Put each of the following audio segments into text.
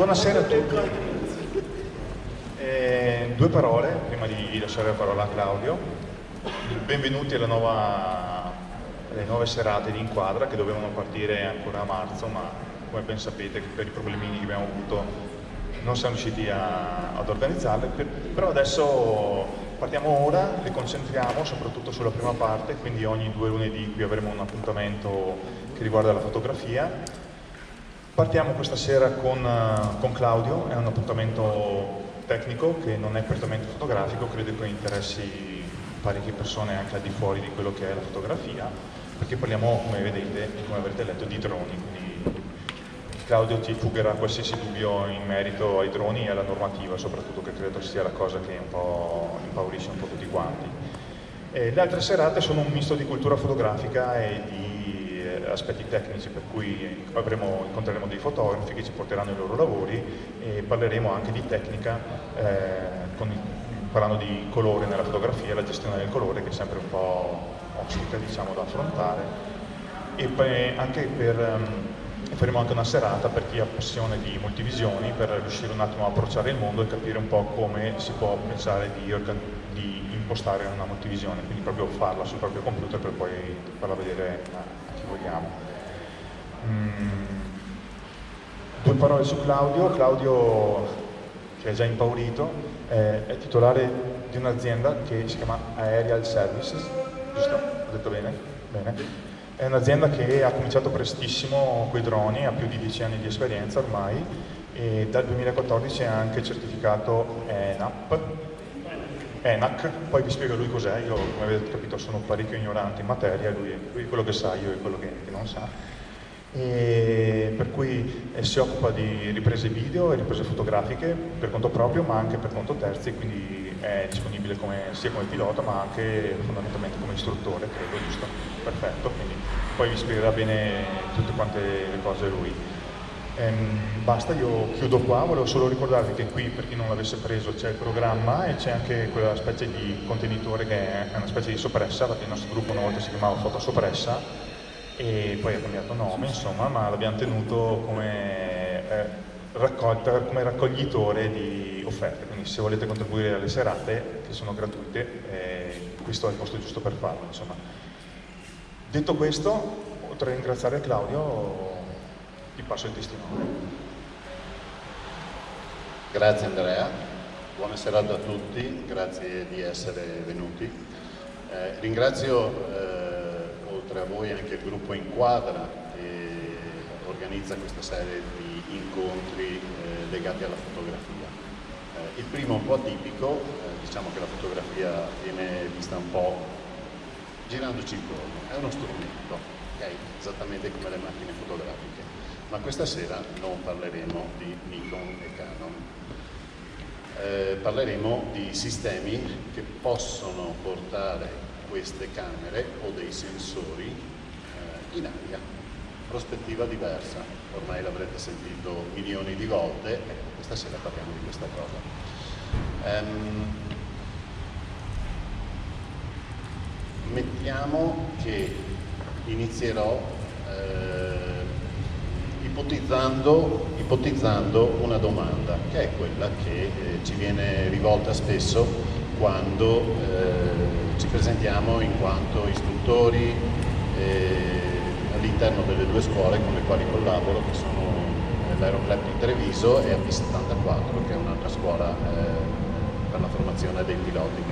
Buonasera a tutti. Due parole, prima di lasciare la parola a Claudio. Benvenuti alle nuove serate di Inquadra, che dovevano partire ancora a marzo, ma come ben sapete per i problemini che abbiamo avuto non siamo riusciti ad organizzarle. Però adesso partiamo ora, le concentriamo soprattutto sulla prima parte, quindi ogni 2 lunedì qui avremo un appuntamento che riguarda la fotografia. Partiamo questa sera con Claudio, è un appuntamento tecnico che non è prettamente fotografico, credo che interessi parecchie persone anche al di fuori di quello che è la fotografia, perché parliamo, come vedete e come avrete letto, di droni. Quindi Claudio ti fugherà qualsiasi dubbio in merito ai droni e alla normativa, soprattutto, che credo sia la cosa che un po' impaurisce un po' tutti quanti. Le altre serate sono un misto di cultura fotografica e di aspetti tecnici, per cui incontreremo dei fotografi che ci porteranno i loro lavori e parleremo anche di tecnica, parlando di colore nella fotografia, la gestione del colore, che è sempre un po' ostica, diciamo, da affrontare. E poi faremo anche una serata per chi ha passione di multivisioni, per riuscire un attimo a approcciare il mondo e capire un po' come si può pensare di impostare una multivisione, quindi proprio farla sul proprio computer per poi farla vedere a chi vogliamo. 2 parole su Claudio. Claudio, che è già impaurito, è titolare di un'azienda che si chiama Aerial Services, giusto? Ho detto bene? Bene. È un'azienda che ha cominciato prestissimo con i droni, ha più di 10 anni di esperienza ormai, e dal 2014 è anche certificato ENAC, poi vi spiego lui cos'è. Io, come avete capito, sono parecchio ignorante in materia, lui è quello che sa, io è quello che non sa. E per cui si occupa di riprese video e riprese fotografiche per conto proprio, ma anche per conto terzi, quindi è disponibile sia come pilota ma anche fondamentalmente come istruttore, credo, giusto? Perfetto, quindi poi vi spiegherà bene tutte quante le cose lui. Basta, io chiudo qua. Volevo solo ricordarvi che qui, per chi non l'avesse preso, c'è il programma e c'è anche quella specie di contenitore che è una specie di soppressa, perché il nostro gruppo una volta si chiamava Fotosoppressa e poi ha cambiato nome, insomma, ma l'abbiamo tenuto come raccoglitore di offerte, quindi se volete contribuire alle serate, che sono gratuite, questo è il posto giusto per farlo, insomma. Detto questo, oltre a ringraziare Claudio, ti passo il testimone. Grazie Andrea, buona serata a tutti, grazie di essere venuti. Ringrazio oltre a voi anche il gruppo Inquadra, che organizza questa serie di incontri legati alla fotografia. Il primo un po' atipico, diciamo che la fotografia viene vista un po' girandoci intorno, è uno strumento, okay? Esattamente come le macchine fotografiche, ma questa sera non parleremo di Nikon e Canon, parleremo di sistemi che possono portare queste camere o dei sensori in aria, prospettiva diversa, ormai l'avrete sentito milioni di volte, questa sera parliamo di questa cosa. Mettiamo che inizierò ipotizzando una domanda, che è quella che ci viene rivolta spesso quando ci presentiamo in quanto istruttori all'interno delle 2 scuole con le quali collaboro, che sono l'Aeroclub di Treviso e AP74, che è un'altra scuola per la formazione dei piloti.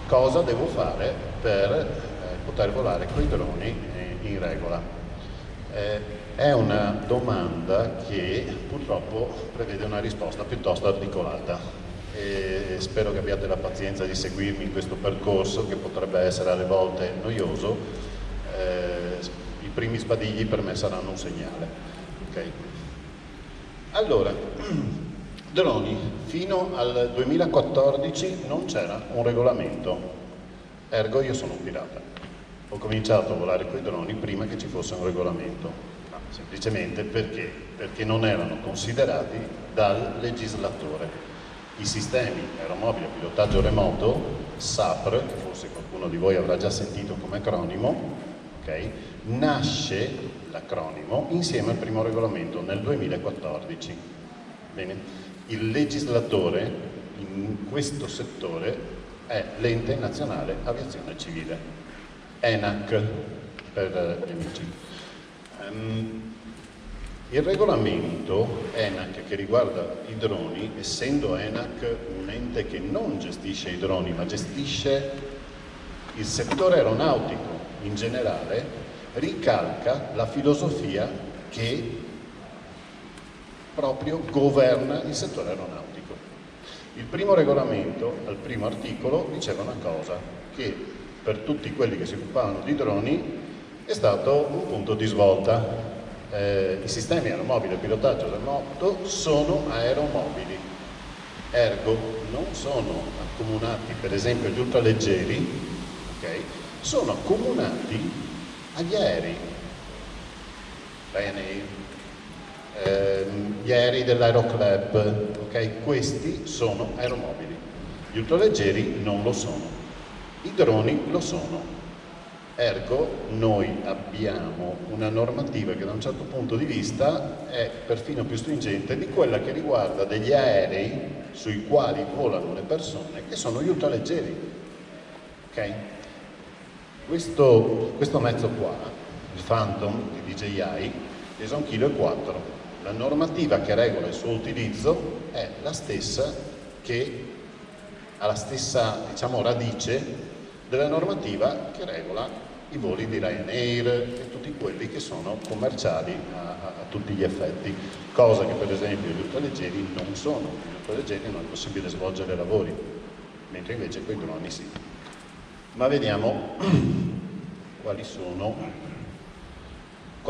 Cosa devo fare per poter volare con i droni in regola? È una domanda che purtroppo prevede una risposta piuttosto articolata. E spero che abbiate la pazienza di seguirmi in questo percorso, che potrebbe essere alle volte noioso. I primi sbadigli per me saranno un segnale. Okay. Allora, droni. Fino al 2014 non c'era un regolamento, ergo io sono un pirata. Ho cominciato a volare con i droni prima che ci fosse un regolamento, semplicemente perché non erano considerati dal legislatore. I sistemi aeromobili a pilotaggio remoto, SAPR, che forse qualcuno di voi avrà già sentito come acronimo, okay, nasce l'acronimo insieme al primo regolamento nel 2014. Bene? Il legislatore in questo settore è l'Ente Nazionale Aviazione Civile, ENAC per gli amici. Il regolamento ENAC che riguarda i droni, essendo ENAC un ente che non gestisce i droni ma gestisce il settore aeronautico in generale, ricalca la filosofia che proprio governa il settore aeronautico. Il primo regolamento, al primo articolo, diceva una cosa, che per tutti quelli che si occupavano di droni è stato un punto di svolta. I sistemi aeromobili a pilotaggio remoto sono aeromobili, ergo non sono accomunati, per esempio gli ultraleggeri, okay, sono accomunati agli aerei, Ryanair, gli aerei dell'Aeroclub, okay? Questi sono aeromobili, gli ultraleggeri non lo sono, i droni lo sono. Ergo noi abbiamo una normativa che da un certo punto di vista è perfino più stringente di quella che riguarda degli aerei sui quali volano le persone, che sono gli ultraleggeri. Okay? Questo mezzo qua, il Phantom di DJI, pesa 1,4 kg. La normativa che regola il suo utilizzo è la stessa che ha la stessa, diciamo, radice della normativa che regola i voli di Ryanair e tutti quelli che sono commerciali a tutti gli effetti, cosa che per esempio gli ultraleggeri non sono. Gli ultraleggeri non è possibile svolgere lavori, mentre invece con i droni sì. Ma vediamo qual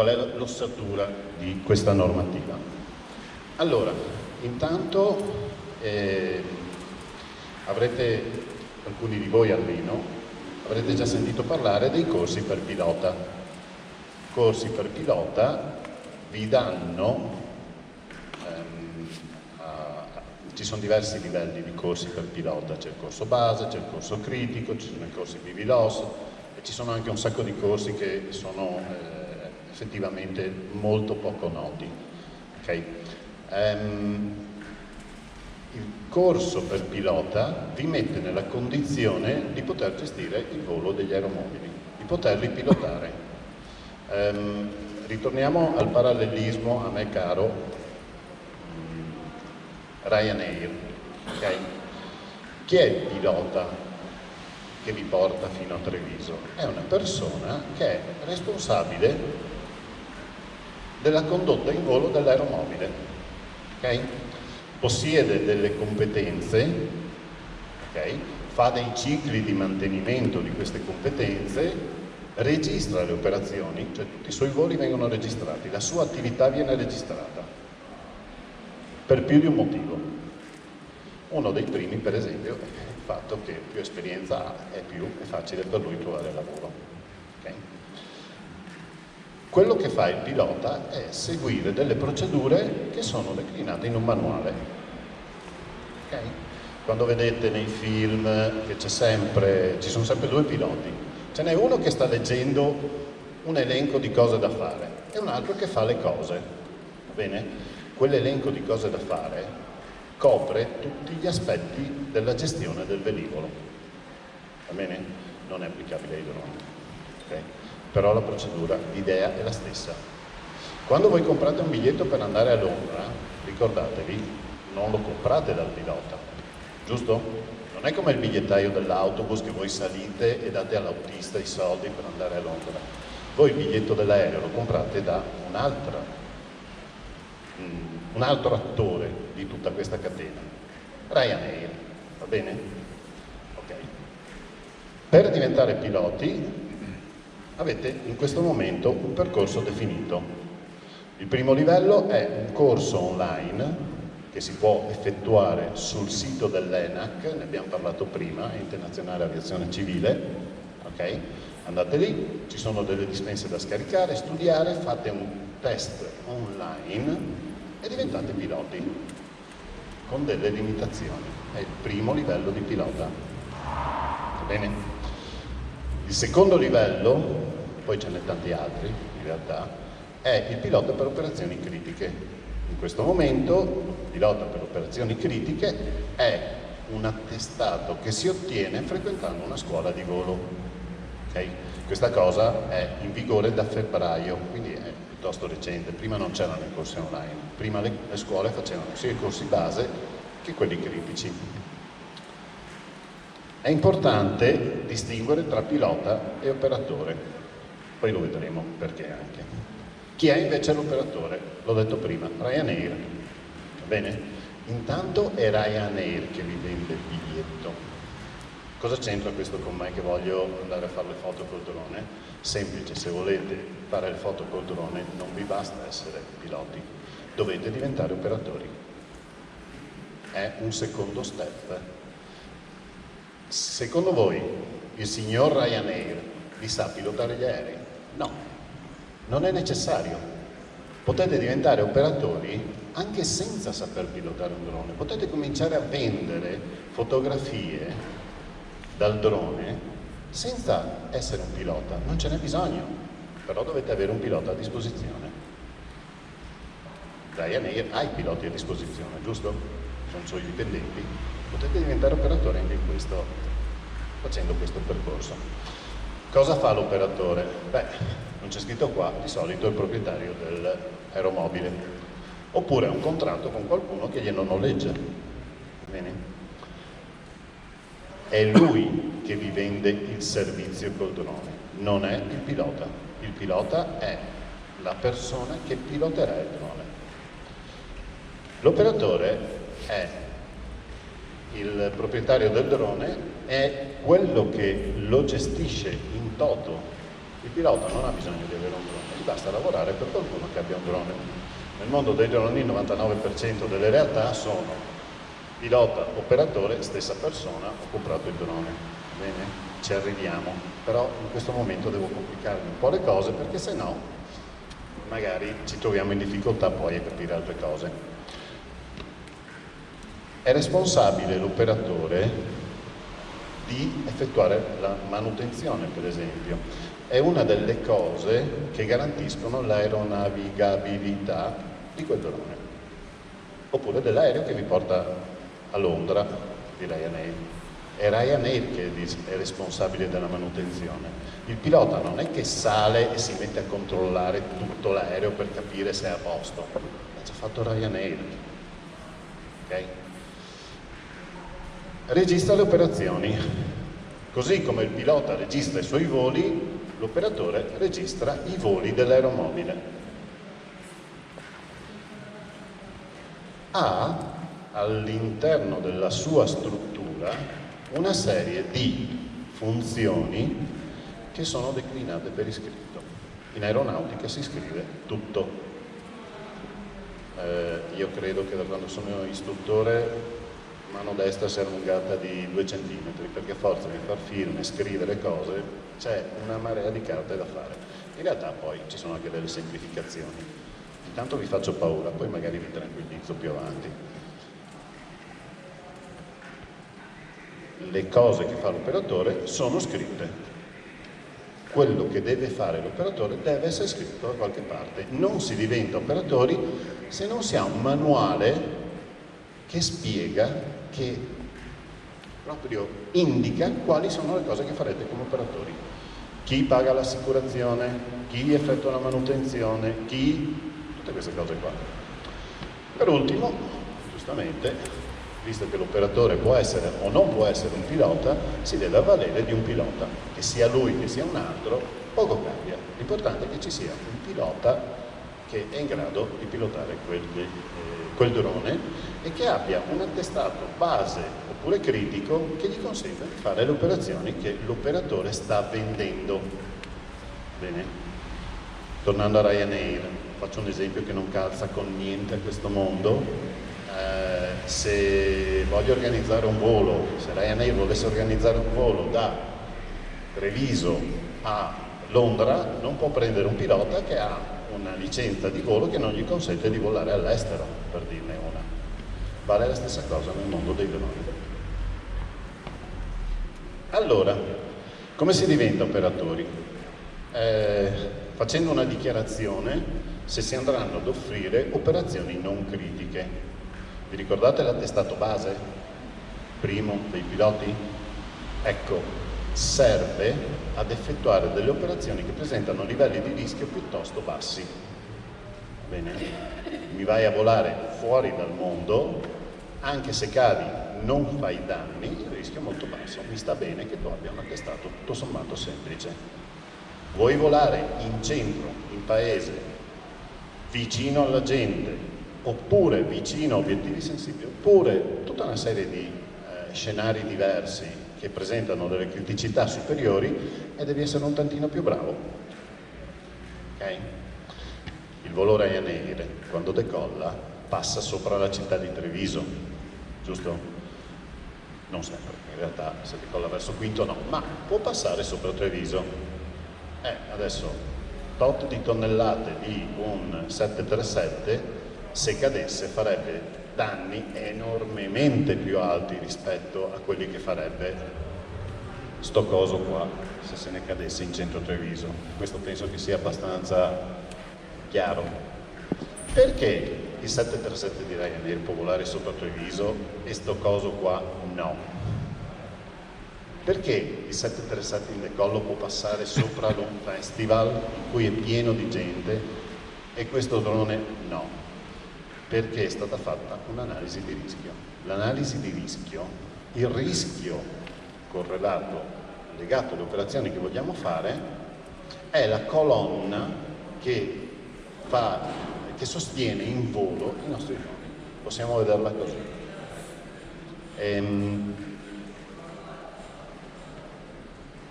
è l'ossatura di questa normativa. Allora, intanto avrete, alcuni di voi almeno, avrete già sentito parlare dei corsi per pilota. Corsi per pilota vi danno, ci sono diversi livelli di corsi per pilota, c'è il corso base, c'è il corso critico, ci sono i corsi BVLOS e ci sono anche un sacco di corsi che sono effettivamente molto poco noti. Okay? Il corso per pilota vi mette nella condizione di poter gestire il volo degli aeromobili, di poterli pilotare. Ritorniamo al parallelismo a me caro Ryanair. Okay? Chi è il pilota che vi porta fino a Treviso? È una persona che è responsabile della condotta in volo dell'aeromobile. Okay? Possiede delle competenze, okay? Fa dei cicli di mantenimento di queste competenze, registra le operazioni, cioè tutti i suoi voli vengono registrati, la sua attività viene registrata per più di un motivo. Uno dei primi, per esempio, è il fatto che più esperienza ha e più è facile per lui trovare lavoro. Okay? Quello che fa il pilota è seguire delle procedure che sono declinate in un manuale. Okay? Quando vedete nei film che ci sono sempre due piloti, ce n'è uno che sta leggendo un elenco di cose da fare e un altro che fa le cose. Va bene? Quell'elenco di cose da fare copre tutti gli aspetti della gestione del velivolo. Va bene? Non è applicabile ai droni. Okay? Però la procedura, l'idea è la stessa. Quando voi comprate un biglietto per andare a Londra, ricordatevi, non lo comprate dal pilota, giusto? Non è come il bigliettaio dell'autobus che voi salite e date all'autista i soldi per andare a Londra. Voi il biglietto dell'aereo lo comprate da un altro attore di tutta questa catena, Ryanair, va bene? Ok. Per diventare piloti avete in questo momento un percorso definito. Il primo livello è un corso online che si può effettuare sul sito dell'ENAC, ne abbiamo parlato prima, Ente Nazionale Aviazione Civile, ok? Andate lì, ci sono delle dispense da scaricare, studiare, fate un test online e diventate piloti con delle limitazioni. È il primo livello di pilota. Va bene? Il secondo livello, poi ce n'è tanti altri in realtà, è il pilota per operazioni critiche. In questo momento, il pilota per operazioni critiche è un attestato che si ottiene frequentando una scuola di volo. Okay? Questa cosa è in vigore da febbraio, quindi è piuttosto recente. Prima non c'erano i corsi online, prima le scuole facevano sia i corsi base che quelli critici. È importante distinguere tra pilota e operatore, poi lo vedremo perché anche. Chi è invece l'operatore? L'ho detto prima, Ryanair, va bene? Intanto è Ryanair che vi vende il biglietto. Cosa c'entra questo con me che voglio andare a fare le foto col drone? Semplice, se volete fare le foto col drone non vi basta essere piloti, dovete diventare operatori. È un secondo step. Secondo voi il signor Ryanair vi sa pilotare gli aerei? No, non è necessario. Potete diventare operatori anche senza saper pilotare un drone. Potete cominciare a vendere fotografie dal drone senza essere un pilota, non ce n'è bisogno, però dovete avere un pilota a disposizione. Ryanair ha i piloti a disposizione, giusto? Sono suoi dipendenti. Potete diventare operatori anche in questo, facendo questo percorso. Cosa fa l'operatore? Beh, non c'è scritto qua, di solito è il proprietario dell'aeromobile, oppure ha un contratto con qualcuno che glielo noleggia. Bene? È lui che vi vende il servizio col drone, non è il pilota. Il pilota è la persona che piloterà il drone. L'operatore è il proprietario del drone, è quello che lo gestisce in toto. Il pilota non ha bisogno di avere un drone, gli basta lavorare per qualcuno che abbia un drone. Nel mondo dei droni il 99% delle realtà sono pilota, operatore, stessa persona, ho comprato il drone. Bene? Ci arriviamo, però in questo momento devo complicarmi un po' le cose perché se no magari ci troviamo in difficoltà poi a capire altre cose. È responsabile l'operatore di effettuare la manutenzione, per esempio. È una delle cose che garantiscono l'aeronavigabilità di quel drone. Oppure dell'aereo che vi porta a Londra, di Ryanair. È Ryanair che è responsabile della manutenzione. Il pilota non è che sale e si mette a controllare tutto l'aereo per capire se è a posto. L'ha già fatto Ryanair. Okay? Registra le operazioni, così come il pilota registra i suoi voli, l'operatore registra i voli dell'aeromobile. Ha all'interno della sua struttura una serie di funzioni che sono declinate per iscritto. In aeronautica si scrive tutto. Io credo che da quando sono istruttore mano destra si è allungata di 2 centimetri, perché a forza di far film e scrivere cose c'è una marea di carte da fare. In realtà poi ci sono anche delle semplificazioni. Intanto vi faccio paura, poi magari vi tranquillizzo più avanti. Le cose che fa l'operatore sono scritte. Quello che deve fare l'operatore deve essere scritto da qualche parte. Non si diventa operatori se non si ha un manuale che spiega, che proprio indica quali sono le cose che farete come operatori. Chi paga l'assicurazione, chi effettua la manutenzione, tutte queste cose qua. Per ultimo, giustamente, visto che l'operatore può essere o non può essere un pilota, si deve avvalere di un pilota, che sia lui che sia un altro, poco cambia. L'importante è che ci sia un pilota che è in grado di pilotare quel drone e che abbia un attestato base oppure critico che gli consenta di fare le operazioni che l'operatore sta vendendo. Bene? Tornando a Ryanair, faccio un esempio che non calza con niente a questo mondo. Se voglio organizzare un volo, se Ryanair volesse organizzare un volo da Treviso a Londra, non può prendere un pilota che ha una licenza di volo che non gli consente di volare all'estero, per dirne una. Vale la stessa cosa nel mondo dei droni. Allora, come si diventa operatori? facendo una dichiarazione se si andranno ad offrire operazioni non critiche. Vi ricordate l'attestato base? Primo dei piloti? Ecco, serve ad effettuare delle operazioni che presentano livelli di rischio piuttosto bassi. Bene? Mi vai a volare fuori dal mondo, anche se cadi non fai danni, il rischio è molto basso. Mi sta bene che tu abbia un attestato tutto sommato semplice. Vuoi volare in centro, in paese, vicino alla gente, oppure vicino a obiettivi sensibili, oppure tutta una serie di scenari diversi che presentano delle criticità superiori, e devi essere un tantino più bravo. Ok? Il volo Ryanair, quando decolla, passa sopra la città di Treviso, giusto? Non sempre, in realtà se decolla verso Quinto no, ma può passare sopra Treviso. Adesso, tot di tonnellate di un 737, se cadesse farebbe danni enormemente più alti rispetto a quelli che farebbe sto coso qua, se ne cadesse in centro Treviso. Questo penso che sia abbastanza chiaro. Perché il 737 di Ryanair può volare sopra Treviso e sto coso qua no? Perché il 737 in decollo può passare sopra l'Home Festival, in cui è pieno di gente, e questo drone no? Perché è stata fatta un'analisi di rischio. L'analisi di rischio, il rischio correlato, legato alle operazioni che vogliamo fare, è la colonna che sostiene in volo i nostri droni. Possiamo vederla così.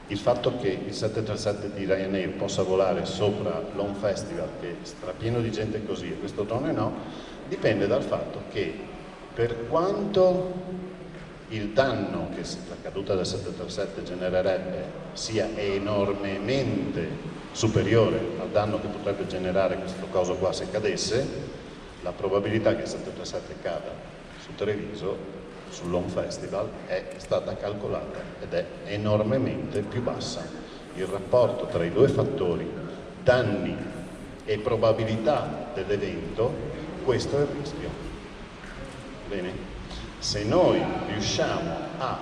Il fatto che il 737 di Ryanair possa volare sopra l'Home Festival, che è strapieno di gente così, e questo drone no, dipende dal fatto che, per quanto il danno che la caduta del 737 genererebbe sia enormemente superiore al danno che potrebbe generare questo coso qua se cadesse, la probabilità che il 737 cada su Treviso, sull'Home Festival, è stata calcolata ed è enormemente più bassa. Il rapporto tra i due fattori, danni e probabilità dell'evento, questo è il rischio. Bene? Se noi riusciamo a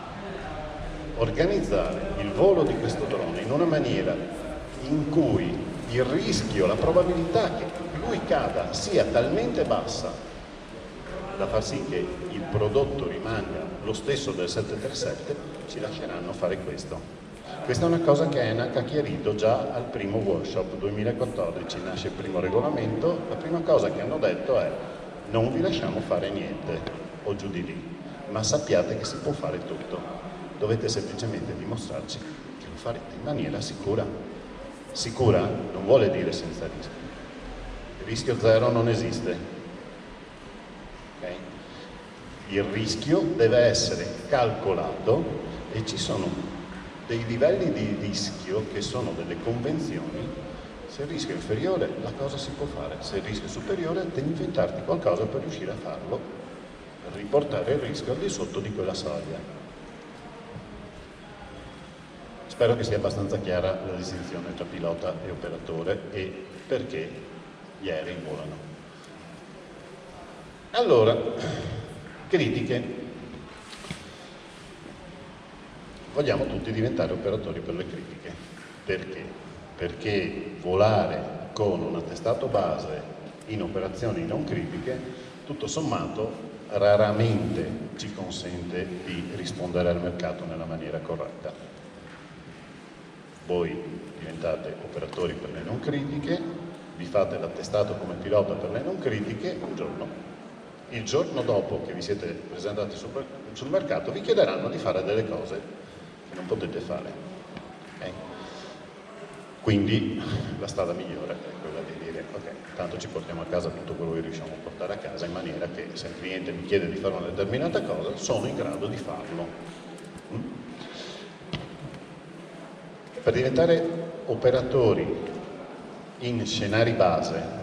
organizzare il volo di questo drone in una maniera in cui il rischio, la probabilità che lui cada sia talmente bassa da far sì che il prodotto rimanga lo stesso del 737, ci lasceranno fare questo. Questa è una cosa che ENAC ha chiarito già al primo workshop 2014, nasce il primo regolamento. La prima cosa che hanno detto è: non vi lasciamo fare niente o giù di lì, ma sappiate che si può fare tutto, dovete semplicemente dimostrarci che lo farete in maniera sicura. Sicura non vuole dire senza rischio, il rischio zero non esiste. Okay? Il rischio deve essere calcolato e ci sono dei livelli di rischio che sono delle convenzioni. Se il rischio è inferiore la cosa si può fare, se il rischio è superiore devi inventarti qualcosa per riuscire a farlo, per riportare il rischio al di sotto di quella soglia. Spero che sia abbastanza chiara la distinzione tra pilota e operatore e perché gli aerei volano. Allora, critiche. Vogliamo tutti diventare operatori per le critiche. Perché? Perché volare con un attestato base in operazioni non critiche, tutto sommato, raramente ci consente di rispondere al mercato nella maniera corretta. Voi diventate operatori per le non critiche, vi fate l'attestato come pilota per le non critiche un giorno. Il giorno dopo che vi siete presentati sul mercato vi chiederanno di fare delle cose che non potete fare. Okay? Quindi la strada migliore è quella di dire: ok, tanto ci portiamo a casa tutto quello che riusciamo a portare a casa, in maniera che se il cliente mi chiede di fare una determinata cosa sono in grado di farlo. Per diventare operatori in scenari base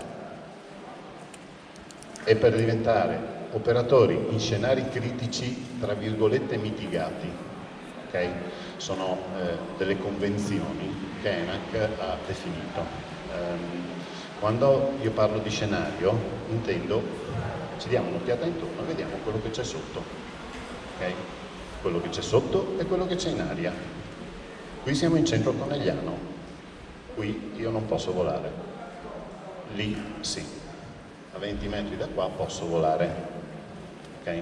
e per diventare operatori in scenari critici, tra virgolette, mitigati, okay? Sono delle convenzioni che ENAC ha definito. Quando io parlo di scenario, intendo, ci diamo un'occhiata intorno e vediamo quello che c'è sotto, ok? Quello che c'è sotto e quello che c'è in aria. Qui siamo in centro Conegliano, qui io non posso volare, lì sì, a 20 metri da qua posso volare, ok?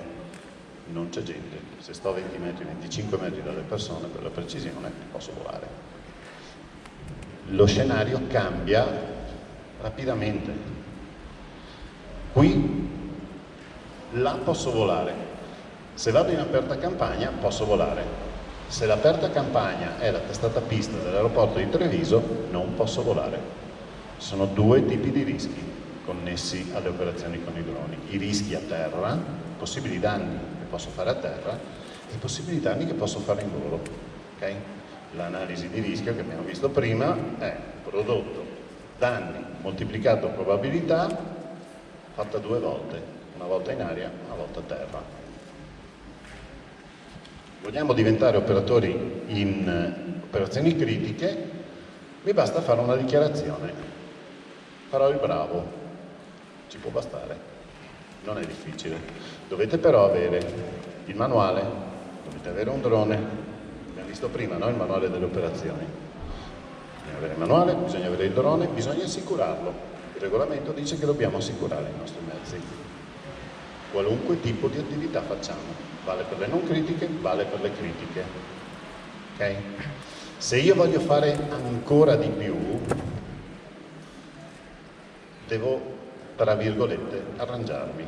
Non c'è gente, se sto a 20 metri, 25 metri dalle persone, per la precisione, posso volare. Lo scenario cambia rapidamente. Qui, là posso volare. Se vado in aperta campagna posso volare. Se l'aperta campagna è la testata pista dell'aeroporto di Treviso, non posso volare. Ci sono due tipi di rischi connessi alle operazioni con i droni. I rischi a terra, i possibili danni che posso fare a terra e i possibili danni che posso fare in volo. Okay? L'analisi di rischio che abbiamo visto prima è prodotto danni moltiplicato probabilità fatta due volte, una volta in aria, una volta a terra. Vogliamo diventare operatori in operazioni critiche, mi basta fare una dichiarazione, farò il bravo, ci può bastare, non è difficile. Dovete però avere il manuale, dovete avere un drone, abbiamo visto prima, no? Il manuale delle operazioni. Bisogna avere il manuale, bisogna avere il drone, bisogna assicurarlo. Il regolamento dice che dobbiamo assicurare i nostri mezzi. Qualunque tipo di attività facciamo, vale per le non critiche, vale per le critiche. Ok? Se io voglio fare ancora di più, devo, tra virgolette, arrangiarmi.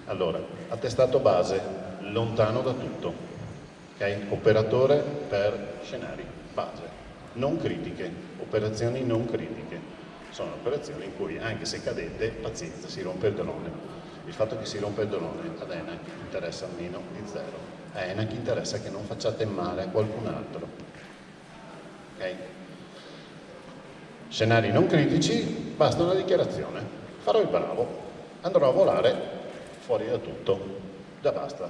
Allora, attestato base, lontano da tutto, ok? Operatore per scenari, base, non critiche, operazioni non critiche. Sono operazioni in cui, anche se cadete, pazienza, si rompe il drone. Il fatto che si rompe il drone ad ENAC interessa almeno di zero. A ENAC interessa che non facciate male a qualcun altro. Ok? Scenari non critici, basta una dichiarazione. Farò il bravo, andrò a volare fuori da tutto. Già basta.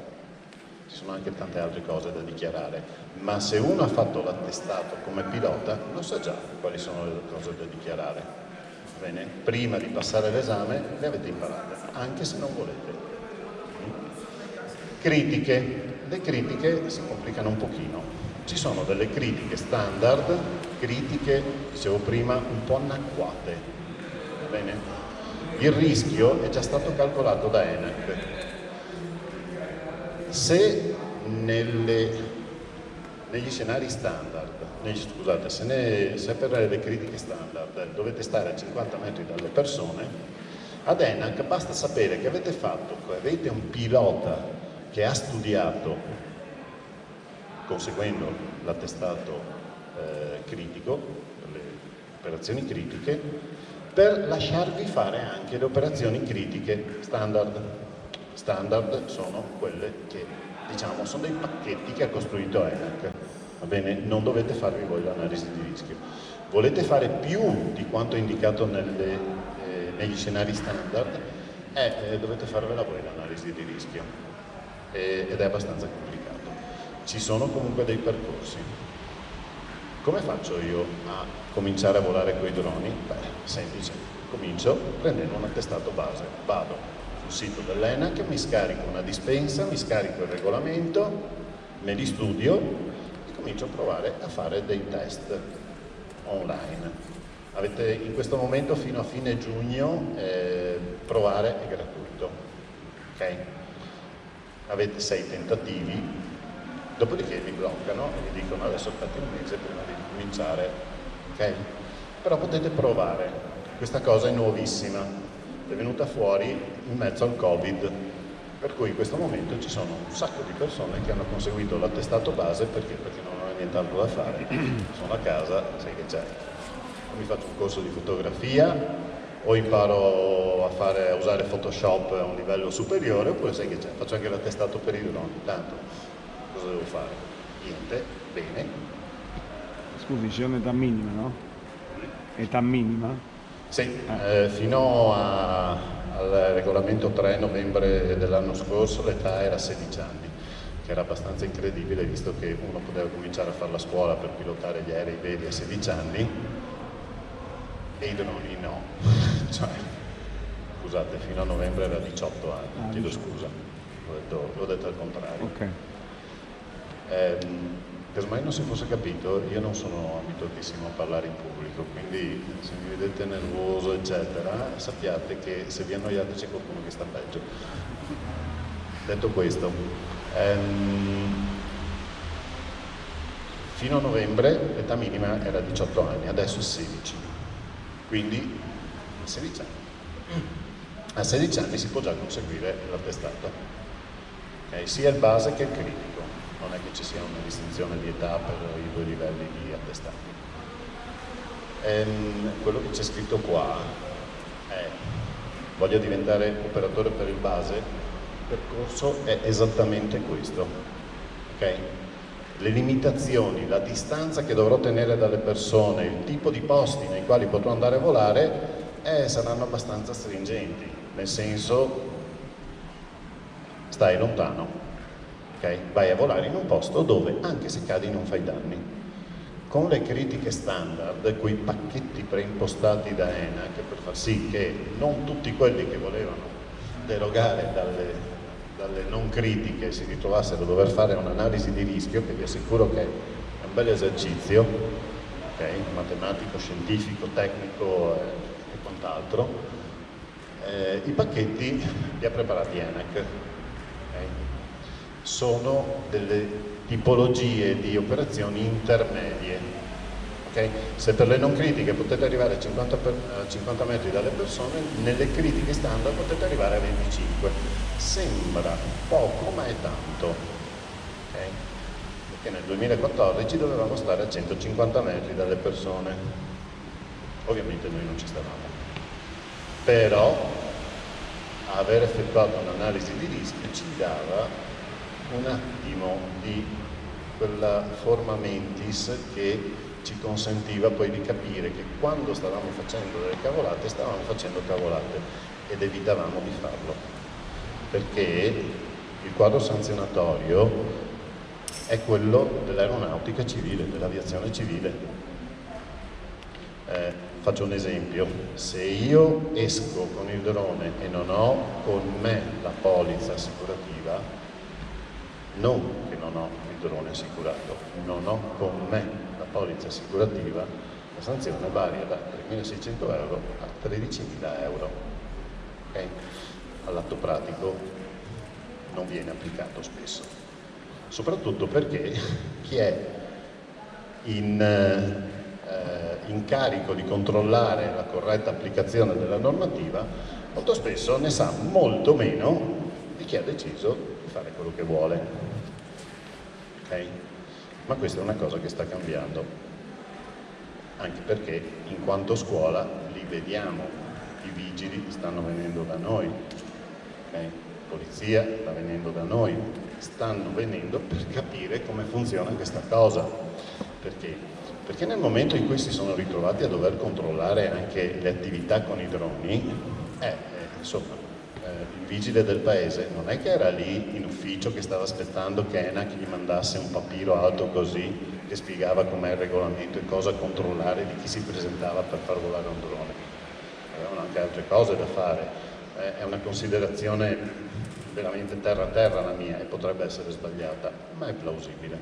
Ci sono anche tante altre cose da dichiarare, ma se uno ha fatto l'attestato come pilota, lo sa già quali sono le cose da dichiarare. Bene, prima di passare l'esame le avete imparate, anche se non volete. Critiche. Le critiche si complicano un pochino. Ci sono delle critiche standard, critiche, dicevo prima, un po' annacquate. Va bene? Il rischio è già stato calcolato da ENAC. Se negli scenari standard, se per le critiche standard dovete stare a 50 metri dalle persone, ad ENAC basta sapere che avete un pilota che ha studiato, conseguendo l'attestato critico, per le operazioni critiche, per lasciarvi fare anche le operazioni critiche standard. Standard sono quelle che, diciamo, sono dei pacchetti che ha costruito ENAC. Va bene? Non dovete farvi voi l'analisi di rischio. Volete fare più di quanto indicato negli scenari standard? Dovete farvela voi l'analisi di rischio. Ed è abbastanza complicato. Ci sono comunque dei percorsi. Come faccio io a cominciare a volare coi droni? Beh, semplice. Comincio prendendo un attestato base. Vado sul sito dell'ENAC, mi scarico una dispensa, mi scarico il regolamento, me li studio, comincio a provare a fare dei test online. Avete in questo momento fino a fine giugno provare è gratuito, ok? Avete 6 tentativi, dopodiché vi bloccano e vi dicono adesso aspetta un mese prima di cominciare, ok? Però potete provare, questa cosa è nuovissima, è venuta fuori in mezzo al Covid. Per cui in questo momento ci sono un sacco di persone che hanno conseguito l'attestato base perché non hanno nient'altro da fare, sono a casa, sai che c'è. O mi faccio un corso di fotografia, o imparo a usare Photoshop a un livello superiore, oppure sai che c'è, faccio anche l'attestato per i droni. Tanto, cosa devo fare? Niente, bene. Scusi, c'è un'età minima, no? Età minima? Sì, fino al regolamento 3 novembre dell'anno scorso l'età era 16 anni, che era abbastanza incredibile visto che uno poteva cominciare a fare la scuola per pilotare gli aerei veri a 16 anni, e i droni no. Cioè, scusate, fino a novembre era 18 anni, chiedo scusa, l'ho detto al contrario. Ok. Per mai non si fosse capito, io non sono abituatissimo a parlare in pubblico, quindi se mi vedete nervoso eccetera, sappiate che se vi annoiate c'è qualcuno che sta peggio. Detto questo, fino a novembre l'età minima era 18 anni, adesso è 16, quindi 16 anni. A 16 anni si può già conseguire l'attestato, okay? Sia il base che il critico. Non è che ci sia una distinzione di età per i due livelli di attestato. Quello che c'è scritto qua è: voglio diventare operatore per il base, il percorso è esattamente questo, ok? Le limitazioni, la distanza che dovrò tenere dalle persone, il tipo di posti nei quali potrò andare a volare saranno abbastanza stringenti, nel senso stai lontano. Okay? Vai a volare in un posto dove anche se cadi non fai danni. Con le critiche standard, quei pacchetti preimpostati da ENAC per far sì che non tutti quelli che volevano derogare dalle non critiche si ritrovassero a dover fare un'analisi di rischio, che vi assicuro che è un bel esercizio, okay? Matematico, scientifico, tecnico e quant'altro, i pacchetti li ha preparati ENAC. Okay? Sono delle tipologie di operazioni intermedie. Okay? Se per le non critiche potete arrivare a 50 metri dalle persone, nelle critiche standard potete arrivare a 25. Sembra poco, ma è tanto. Okay? Perché nel 2014 dovevamo stare a 150 metri dalle persone. Ovviamente noi non ci stavamo. Però aver effettuato un'analisi di rischio ci dava un attimo di quella forma mentis che ci consentiva poi di capire che quando stavamo facendo delle cavolate, stavamo facendo cavolate ed evitavamo di farlo, perché il quadro sanzionatorio è quello dell'aeronautica civile, dell'aviazione civile. Faccio un esempio: se io esco con il drone e non ho con me la polizza assicurativa, non che non ho il drone assicurato, non ho con me la polizza assicurativa, la sanzione varia da 3.600 euro a 13.000 euro. Okay? All'atto pratico non viene applicato spesso, soprattutto perché chi è in carico di controllare la corretta applicazione della normativa molto spesso ne sa molto meno di chi ha deciso di fare quello che vuole. Okay? Ma questa è una cosa che sta cambiando, anche perché in quanto scuola li vediamo, i vigili stanno venendo da noi, okay? Polizia sta venendo da noi, stanno venendo per capire come funziona questa cosa. Perché? Perché nel momento in cui si sono ritrovati a dover controllare anche le attività con i droni, insomma, il vigile del paese non è che era lì in ufficio che stava aspettando che ENAC gli mandasse un papiro alto così che spiegava com'è il regolamento e cosa controllare di chi si presentava per far volare un drone. Avevano anche altre cose da fare. È una considerazione veramente terra-terra la mia e potrebbe essere sbagliata, ma è plausibile.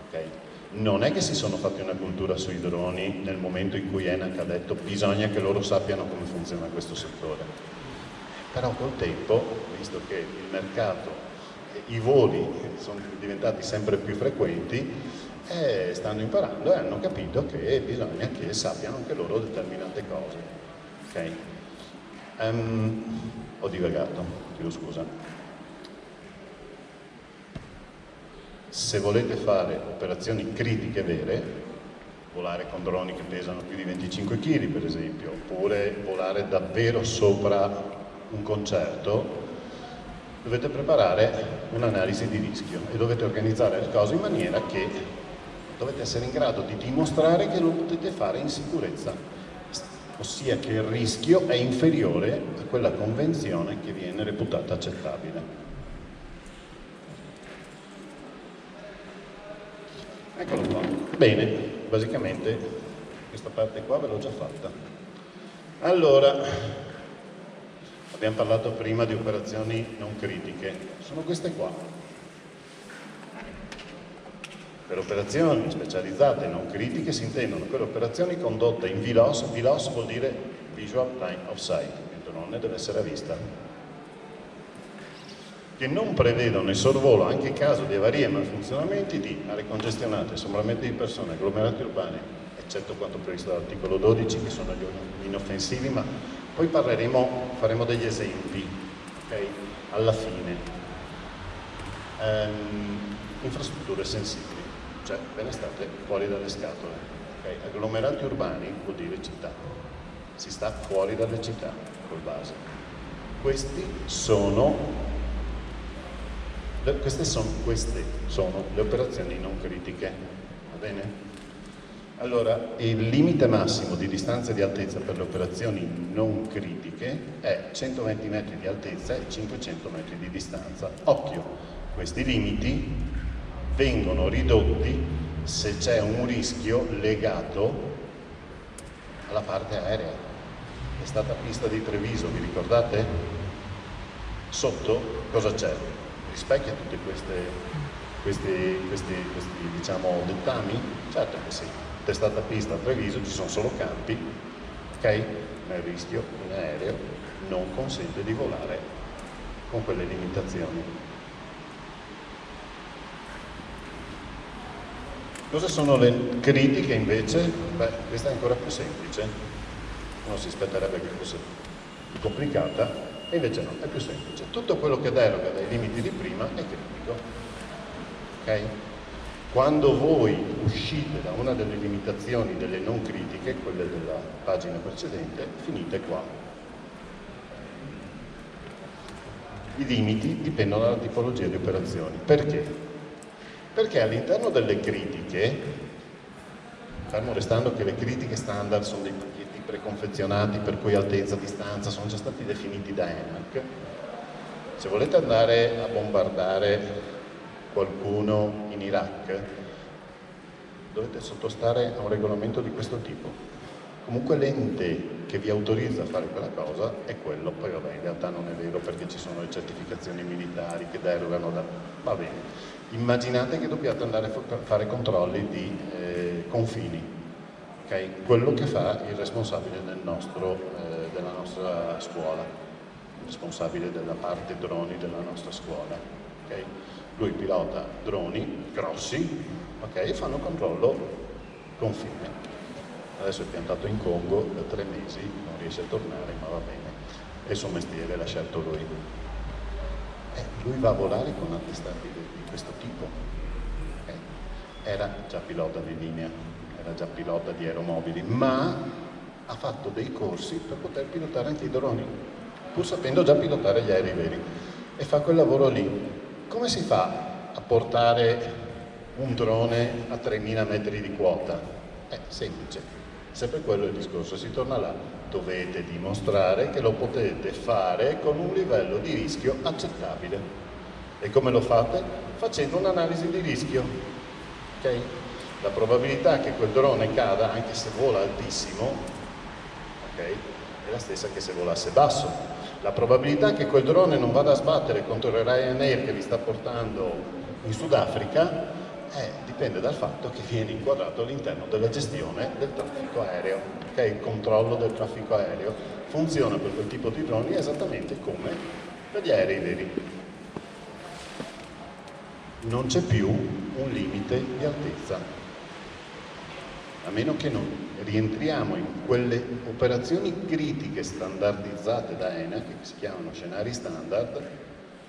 Okay? Non è che si sono fatti una cultura sui droni nel momento in cui ENAC ha detto bisogna che loro sappiano come funziona questo settore. Però col tempo, visto che il mercato, i voli sono diventati sempre più frequenti, stanno imparando e hanno capito che bisogna che sappiano anche loro determinate cose. Okay? Ho divagato, chiedo scusa. Se volete fare operazioni critiche vere, volare con droni che pesano più di 25 kg per esempio, oppure volare davvero sopra un concerto, dovete preparare un'analisi di rischio e dovete organizzare le cose in maniera che dovete essere in grado di dimostrare che lo potete fare in sicurezza, ossia che il rischio è inferiore a quella convenzione che viene reputata accettabile. Eccolo qua. Bene, basicamente questa parte qua ve l'ho già fatta. Allora, abbiamo parlato prima di operazioni non critiche, sono queste qua. Per operazioni specializzate non critiche si intendono quelle operazioni condotte in VLOS. VLOS vuol dire Visual Line of Sight, il drone deve essere a vista, che non prevedono il sorvolo, anche in caso di avarie e malfunzionamenti, di aree congestionate, assembramenti di persone, agglomerati urbani, eccetto quanto previsto dall'articolo 12, che sono gli inoffensivi, ma poi faremo degli esempi, okay? Alla fine. Infrastrutture sensibili, cioè ve ne state fuori dalle scatole, okay? Agglomerati urbani vuol dire città, si sta fuori dalle città col base. Queste sono le operazioni non critiche, va bene? Allora, il limite massimo di distanza e di altezza per le operazioni non critiche è 120 metri di altezza e 500 metri di distanza. Occhio, questi limiti vengono ridotti se c'è un rischio legato alla parte aerea. È stata pista di Treviso, vi ricordate? Sotto cosa c'è? Rispecchia tutti questi diciamo dettami? Certo che sì. Testata pista a Treviso ci sono solo campi, ok? Ma il rischio in aereo non consente di volare con quelle limitazioni. Cosa sono le critiche invece? Beh, questa è ancora più semplice, uno si aspetterebbe che fosse più complicata, e invece no, è più semplice. Tutto quello che deroga dai limiti di prima è critico, ok? Quando voi uscite da una delle limitazioni delle non critiche, quelle della pagina precedente, finite qua. I limiti dipendono dalla tipologia di operazioni. Perché? Perché all'interno delle critiche, fermo restando che le critiche standard sono dei pacchetti preconfezionati per cui altezza, distanza sono già stati definiti da ENAC, se volete andare a bombardare qualcuno in Iraq, dovete sottostare a un regolamento di questo tipo. Comunque l'ente che vi autorizza a fare quella cosa è quello, poi vabbè in realtà non è vero perché ci sono le certificazioni militari che derogano da... va bene. Immaginate che dobbiate andare a fare controlli di confini, okay? Quello che fa il responsabile della nostra scuola, il responsabile della parte droni della nostra scuola, okay? Lui pilota droni grossi, okay, e fanno controllo confine. Adesso è piantato in Congo da 3 mesi, non riesce a tornare, ma va bene, è il suo mestiere, l'ha scelto lui. Lui va a volare con attestati di questo tipo. Era già pilota di linea, era già pilota di aeromobili, ma ha fatto dei corsi per poter pilotare anche i droni, pur sapendo già pilotare gli aerei veri, e fa quel lavoro lì. Come si fa a portare un drone a 3000 metri di quota? È semplice, sempre quello è il discorso, si torna là, dovete dimostrare che lo potete fare con un livello di rischio accettabile. E come lo fate? Facendo un'analisi di rischio, ok? La probabilità che quel drone cada, anche se vola altissimo, ok, è la stessa che se volasse basso. La probabilità che quel drone non vada a sbattere contro il Ryanair che vi sta portando in Sudafrica dipende dal fatto che viene inquadrato all'interno della gestione del traffico aereo, okay? Il controllo del traffico aereo funziona per quel tipo di droni esattamente come per gli aerei veri. Non c'è più un limite di altezza, a meno che non rientriamo in quelle operazioni critiche standardizzate da ENAC, che si chiamano scenari standard,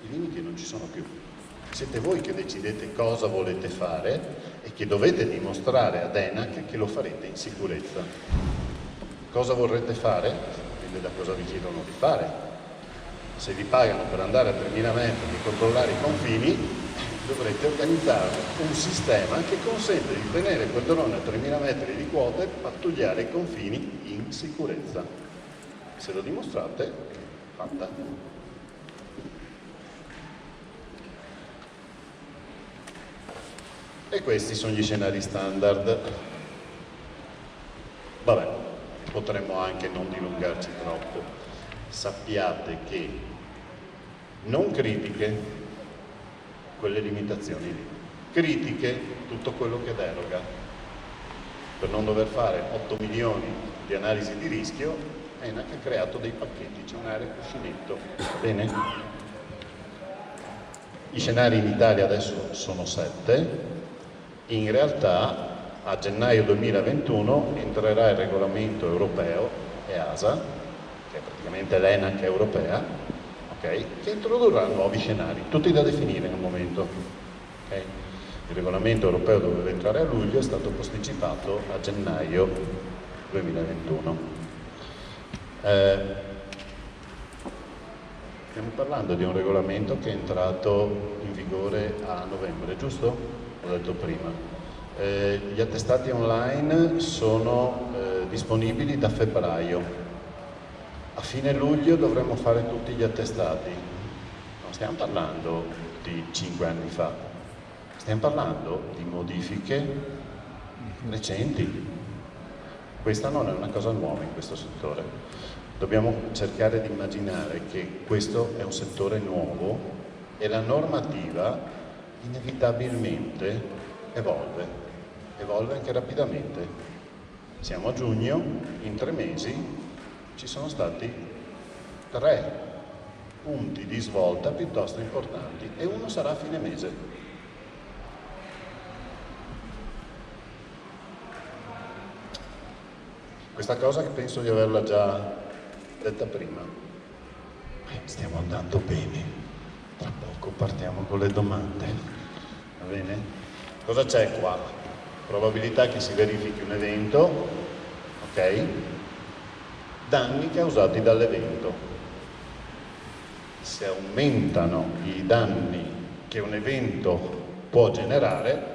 i limiti non ci sono più. Siete voi che decidete cosa volete fare e che dovete dimostrare ad ENAC che lo farete in sicurezza. Cosa vorrete fare? Dipende da cosa vi chiedono di fare. Se vi pagano per andare a 3000 metri e controllare i confini, dovrete organizzare un sistema che consente di tenere quel drone a 3000 metri di quota e pattugliare i confini in sicurezza. Se lo dimostrate, fatta. E questi sono gli scenari standard. Vabbè, potremmo anche non dilungarci troppo. Sappiate che non critiche quelle limitazioni lì, critiche tutto quello che deroga, per non dover fare 8 milioni di analisi di rischio. ENAC ha creato dei pacchetti, c'è un'area cuscinetto, va bene? I scenari in Italia adesso sono 7, in realtà a gennaio 2021 entrerà il regolamento europeo EASA, che è praticamente l'ENAC europea, okay, che introdurrà nuovi scenari, tutti da definire al momento. Okay? Il regolamento europeo doveva entrare a luglio, è stato posticipato a gennaio 2021. Stiamo parlando di un regolamento che è entrato in vigore a novembre, giusto? Ho detto prima. Gli attestati online sono disponibili da febbraio. A fine luglio dovremmo fare tutti gli attestati. Non stiamo parlando di 5 anni fa, stiamo parlando di modifiche recenti. Questa non è una cosa nuova in questo settore. Dobbiamo cercare di immaginare che questo è un settore nuovo e la normativa inevitabilmente evolve anche rapidamente. Siamo a giugno, in 3 mesi ci sono stati 3 punti di svolta piuttosto importanti e uno sarà a fine mese. Questa cosa che penso di averla già detta prima. Stiamo andando bene, tra poco partiamo con le domande, va bene? Cosa c'è qua? Probabilità che si verifichi un evento, ok? Danni causati dall'evento. Se aumentano i danni che un evento può generare,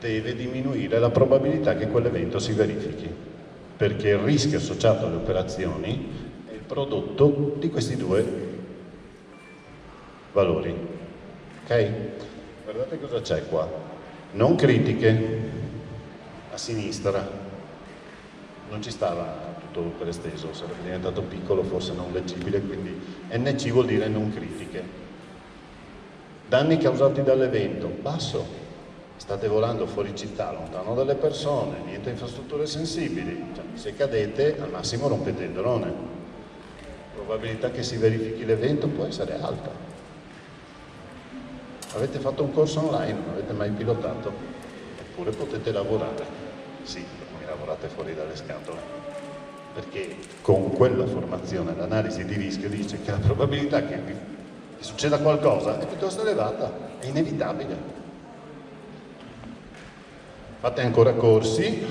deve diminuire la probabilità che quell'evento si verifichi, perché il rischio associato alle operazioni è il prodotto di questi 2 valori. Ok? Guardate cosa c'è qua. Non critiche a sinistra. Non ci stava tutto per esteso, sarebbe diventato piccolo, forse non leggibile, quindi NC vuol dire non critiche. Danni causati dall'evento, basso. State volando fuori città, lontano dalle persone, niente infrastrutture sensibili, cioè, se cadete al massimo rompete il drone. Probabilità che si verifichi l'evento può essere alta. Avete fatto un corso online, non avete mai pilotato, eppure potete lavorare. Sì, perché lavorate fuori dalle scatole, perché con quella formazione l'analisi di rischio dice che la probabilità che succeda qualcosa è piuttosto elevata, è inevitabile. Fate ancora corsi,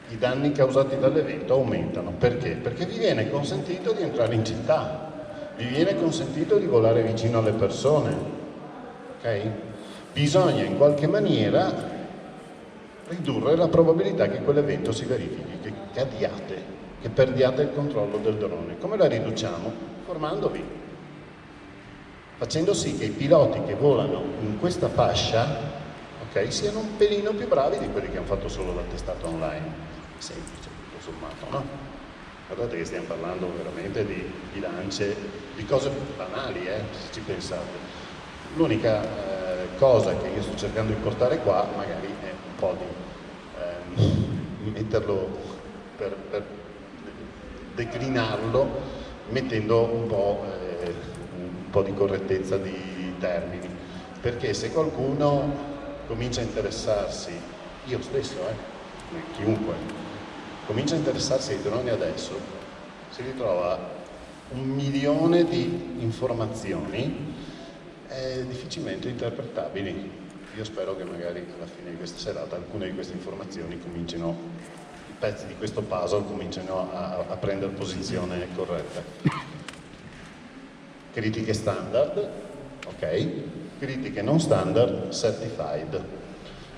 i danni causati dall'evento aumentano. Perché? Perché vi viene consentito di entrare in città, vi viene consentito di volare vicino alle persone, ok? Bisogna in qualche maniera ridurre la probabilità che quell'evento si verifichi, che cadiate, che perdiate il controllo del drone. Come la riduciamo? Formandovi, facendo sì che i piloti che volano in questa fascia, okay, siano un pelino più bravi di quelli che hanno fatto solo l'attestato online. Semplice, tutto sommato, no? Guardate che stiamo parlando veramente di bilance, di cose banali, se ci pensate. L'unica cosa che io sto cercando di portare qua magari è un po' di metterlo per declinarlo, mettendo un po' di correttezza di termini, perché se qualcuno comincia a interessarsi, io stesso, chiunque, comincia a interessarsi ai droni adesso, si ritrova 1 milione di informazioni difficilmente interpretabili. Io spero che magari alla fine di questa serata alcune di queste informazioni comincino, i pezzi di questo puzzle cominciano a prendere posizione corretta. Critiche standard, ok? Critiche non standard, certified.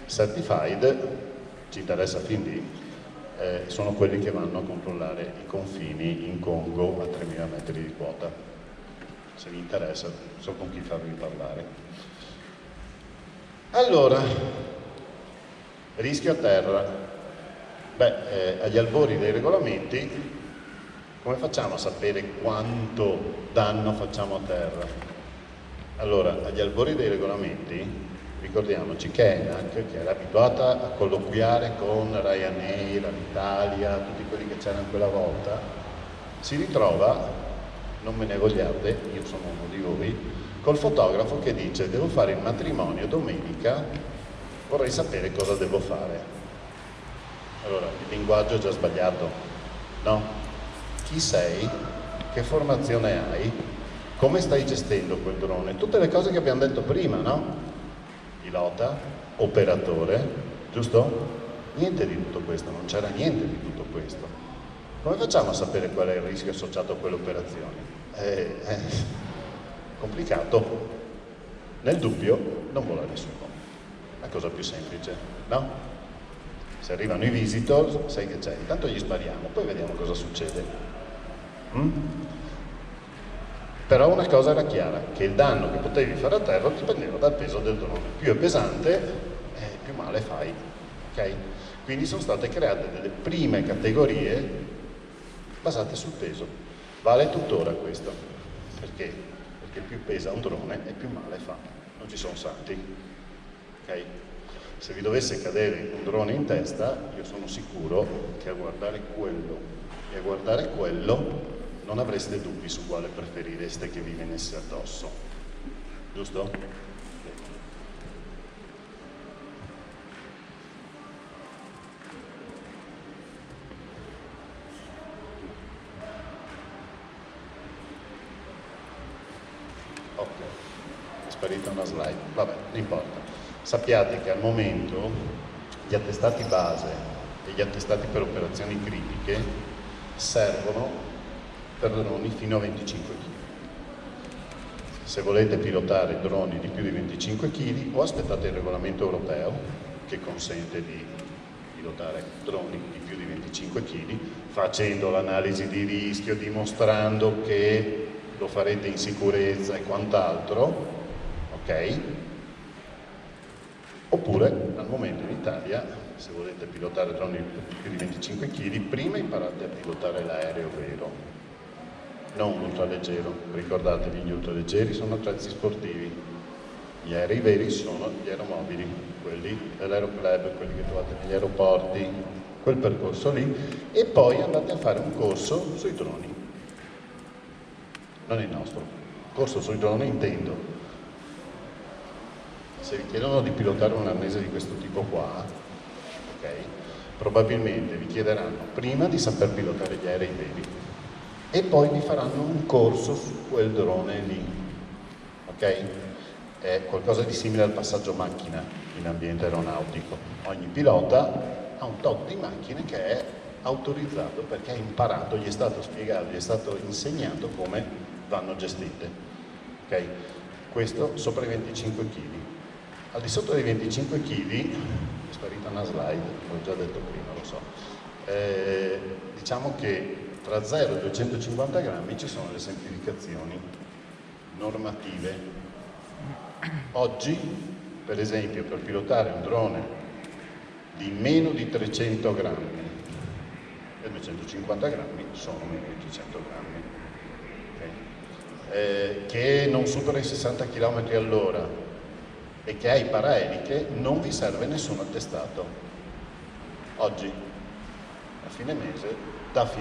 Certified, ci interessa fin lì, sono quelli che vanno a controllare i confini in Congo a 3.000 metri di quota. Se vi interessa, so con chi farvi parlare. Allora, rischio a terra. Beh, agli albori dei regolamenti, come facciamo a sapere quanto danno facciamo a terra? Allora, agli albori dei regolamenti, ricordiamoci che ENAC, che era abituata a colloquiare con Ryanair, Alitalia, tutti quelli che c'erano quella volta, si ritrova, non me ne vogliate, io sono uno di voi, col fotografo che dice: devo fare il matrimonio domenica, vorrei sapere cosa devo fare. Allora, il linguaggio è già sbagliato, no? Chi sei? Che formazione hai? Come stai gestendo quel drone? Tutte le cose che abbiamo detto prima, no? Pilota, operatore, giusto? Niente di tutto questo, non c'era niente di tutto questo. Come facciamo a sapere qual è il rischio associato a quelle operazioni? È complicato. Nel dubbio non vola nessuno. La cosa più semplice, no? Se arrivano i visitor, sai che c'è, intanto gli spariamo, poi vediamo cosa succede. Però una cosa era chiara, che il danno che potevi fare a terra dipendeva dal peso del drone. Più è pesante, più male fai. Okay? Quindi sono state create delle prime categorie basate sul peso. Vale tuttora questo. Perché? Perché più pesa un drone e più male fa. Non ci sono santi. Okay? Se vi dovesse cadere un drone in testa, io sono sicuro che a guardare quello e a guardare quello non avreste dubbi su quale preferireste che vi venisse addosso. Giusto? Ok, è sparita una slide, vabbè, non importa. Sappiate che al momento gli attestati base e gli attestati per operazioni critiche servono per droni fino a 25 kg. Se volete pilotare droni di più di 25 kg o aspettate il regolamento europeo che consente di pilotare droni di più di 25 kg facendo l'analisi di rischio, dimostrando che lo farete in sicurezza e quant'altro, ok? Oppure al momento in Italia, se volete pilotare droni di più di 25 kg, prima imparate a pilotare l'aereo vero, non ultraleggero. Ricordatevi, gli ultraleggeri sono attrezzi sportivi, gli aerei veri sono gli aeromobili, quelli dell'Aeroclub, quelli che trovate negli aeroporti, quel percorso lì, e poi andate a fare un corso sui droni. Non il nostro. Corso sui droni intendo. Se vi chiedono di pilotare un arnese di questo tipo qua, ok, probabilmente vi chiederanno prima di saper pilotare gli aerei veri e poi vi faranno un corso su quel drone lì, ok? È qualcosa di simile al passaggio macchina in ambiente aeronautico. Ogni pilota ha un tot di macchine che è autorizzato perché ha imparato, gli è stato spiegato, gli è stato insegnato come vanno gestite, ok? Questo sopra i 25 kg. Al di sotto dei 25 kg, è sparita una slide, l'ho già detto prima, lo so, diciamo che tra 0 e 250 grammi ci sono le semplificazioni normative. Oggi, per esempio, per pilotare un drone di meno di 300 grammi e 250 grammi sono meno di 300 grammi, okay? Che non supera i 60 km all'ora e che ha i paraeliche, non vi serve nessun attestato. Oggi, da fine